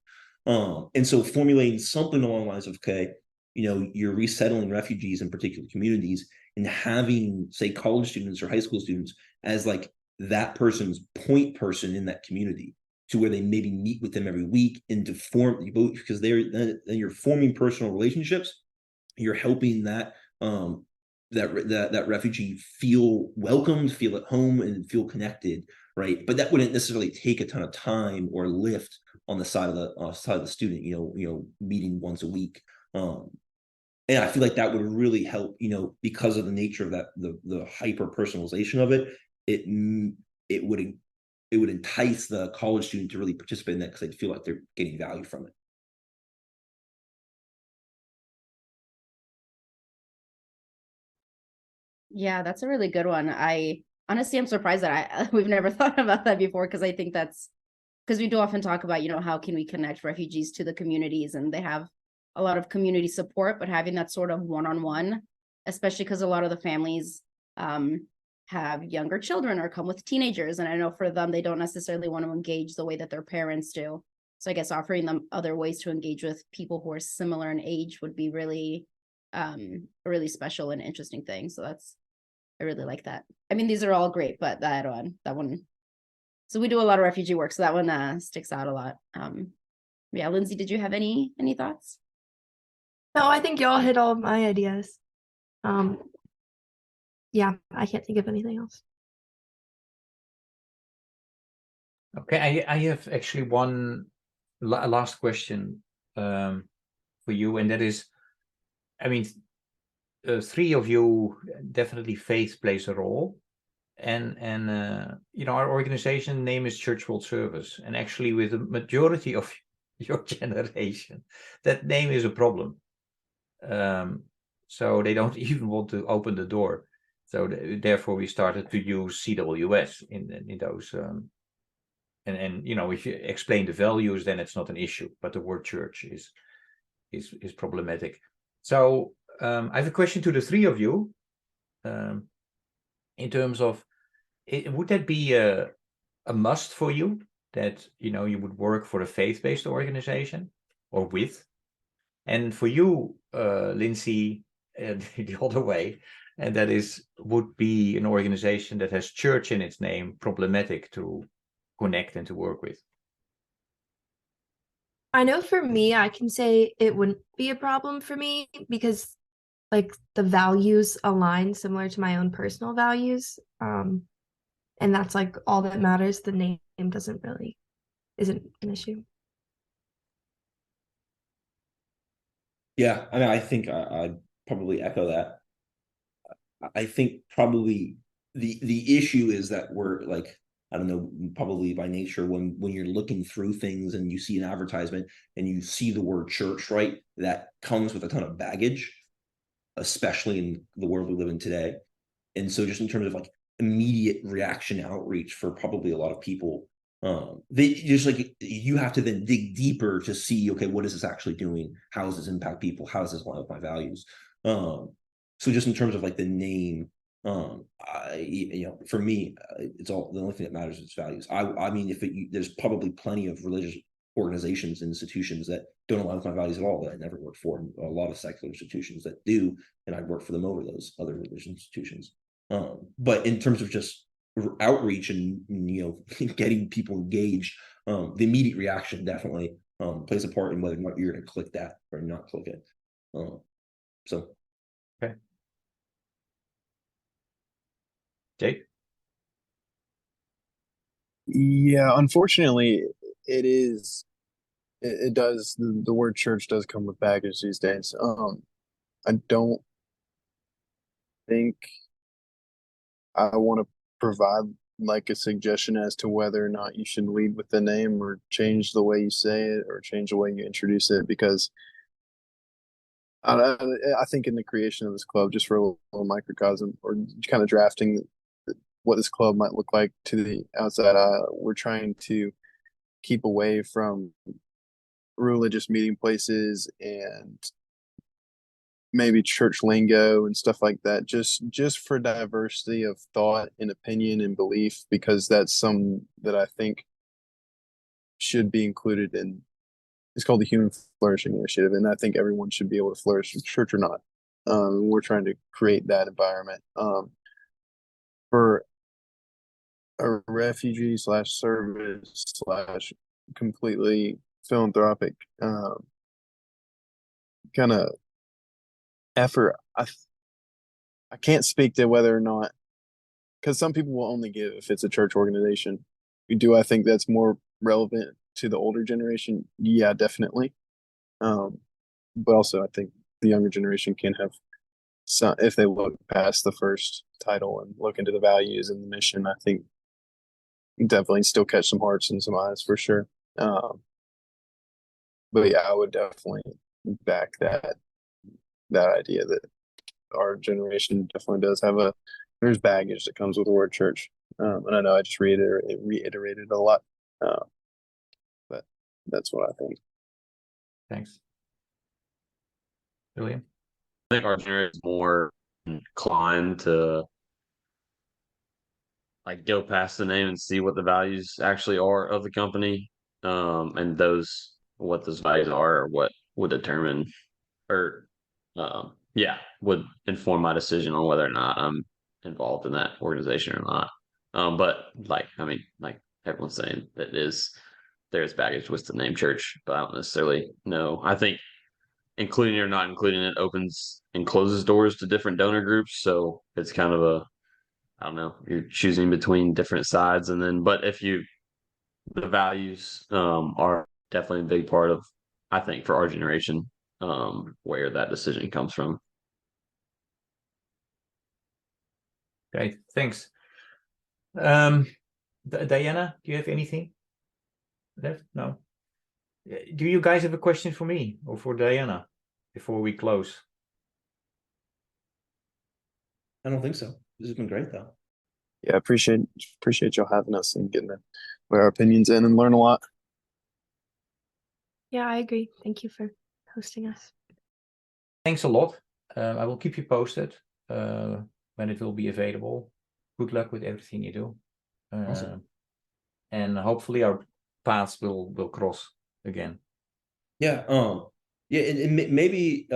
And so formulating something along the lines of, okay, you're resettling refugees in particular communities. and having, say, college students or high school students as like that person's point person in that community, to where they maybe meet with them every week and to form, because then you're forming personal relationships. You're helping that that refugee feel welcomed, feel at home, and feel connected, right? But that wouldn't necessarily take a ton of time or lift on the side of the student, meeting once a week. And I feel like that would really help, because of the nature of that, the hyper personalization of it. It would entice the college student to really participate in that, because they'd feel like they're getting value from it. Yeah, that's a really good one. I'm surprised that we've never thought about that before, because I think that's because we do often talk about, how can we connect refugees to the communities, and they have a lot of community support, but having that sort of one-on-one, especially because a lot of the families have younger children or come with teenagers, and I know for them, they don't necessarily want to engage the way that their parents do. So I guess offering them other ways to engage with people who are similar in age would be really a really special and interesting thing. So I really like that. I mean, these are all great, but that one. So we do a lot of refugee work, so that one sticks out a lot. Yeah, Lindsey, did you have any thoughts? No, I think y'all hit all of my ideas. Yeah, I can't think of anything else. Okay, I have actually one last question for you, and that is, I mean, three of you, definitely faith plays a role, and our organization name is Church World Service, and actually with the majority of your generation, that name is a problem. So they don't even want to open the door. So therefore, we started to use CWS in those. And if you explain the values, then it's not an issue. But the word church is problematic. So I have a question to the three of you. In terms of, would that be a must for you, that you would work for a faith-based organization or with? And for you, Lindsey, the other way, and that would be an organization that has church in its name problematic to connect and to work with? I know for me, I can say it wouldn't be a problem for me because like the values align similar to my own personal values. And that's like all that matters. The name isn't an issue. Yeah, I mean, I think I'd probably echo that. I think probably the issue is that we're like, I don't know, probably by nature, when you're looking through things and you see an advertisement and you see the word church, right, that comes with a ton of baggage, especially in the world we live in today. And so just in terms of like immediate reaction outreach for probably a lot of people, they just like, you have to then dig deeper to see, okay, what is this actually doing? How does this impact people? How does this align with my values? So just in terms of like the name, for me, it's all, the only thing that matters is values. I mean, there's probably plenty of religious organizations and institutions that don't align with my values at all that I never worked for, and a lot of secular institutions that do, and I work for them over those other religious institutions. But in terms of just outreach and getting people engaged, the immediate reaction definitely plays a part in whether or not you're going to click that or not click it. So okay, Jake. Yeah, unfortunately, it is. It does. The word church does come with baggage these days. I don't think I want to provide like a suggestion as to whether or not you should lead with the name or change the way you say it or change the way you introduce it, because I think in the creation of this club, just for a little microcosm or kind of drafting what this club might look like to the outside eye, we're trying to keep away from religious meeting places and maybe church lingo and stuff like that, just for diversity of thought and opinion and belief, because that's some that I think should be included in, it's called the Human Flourishing Initiative, and I think everyone should be able to flourish in church or not. We're trying to create that environment. For a refugee slash service slash completely philanthropic kind of effort, I can't speak to whether or not, because some people will only give if it's a church organization. Do I think that's more relevant to the older generation? Yeah, definitely. But also I think the younger generation can have some, if they look past the first title and look into the values and the mission, I think definitely still catch some hearts and some eyes for sure. But yeah, I would definitely back that idea that our generation definitely does have there's baggage that comes with the word church. And I know I just reiterated a lot, but that's what I think. Thanks. William? I think our generation is more inclined to like go past the name and see what the values actually are of the company, and what those values are, or what would determine, or would inform my decision on whether or not I'm involved in that organization or not. But like everyone's saying, there's baggage with the name church, but I don't necessarily know. I think including or not including it opens and closes doors to different donor groups. So it's kind of I don't know, you're choosing between different sides. And then, but the values are definitely a big part of, I think, for our generation, where that decision comes from. Great, thanks. Diana, do you have anything left? No. Do you guys have a question for me or for Diana before we close? I don't think so. This has been great though. Yeah, appreciate y'all having us and getting to put our opinions in and learn a lot. Yeah, I agree. Thank you for hosting us. Thanks a lot. I will keep you posted when it will be available. Good luck with everything you do. Awesome. And hopefully our paths will cross again. Yeah. And maybe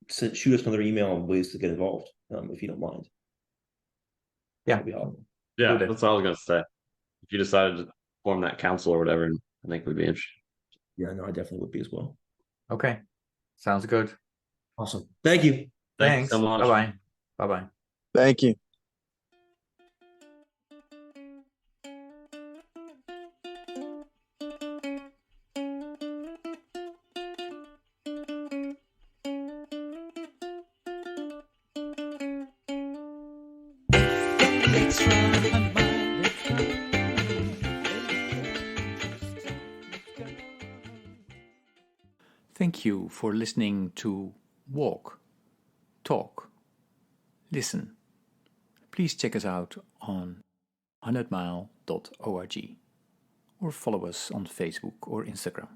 shoot us another email on ways to get involved, if you don't mind. Yeah. That'd be awesome. Yeah, Good. that's all I was gonna say. If you decided to form that council or whatever, I think we'd be interested. Yeah, no, I definitely would be as well. Okay. Sounds good. Awesome. Thank you. Thank you so much. Bye-bye. Bye-bye. Thank you. Thank you for listening to Walk, Talk, Listen. Please check us out on 100mile.org or follow us on Facebook or Instagram.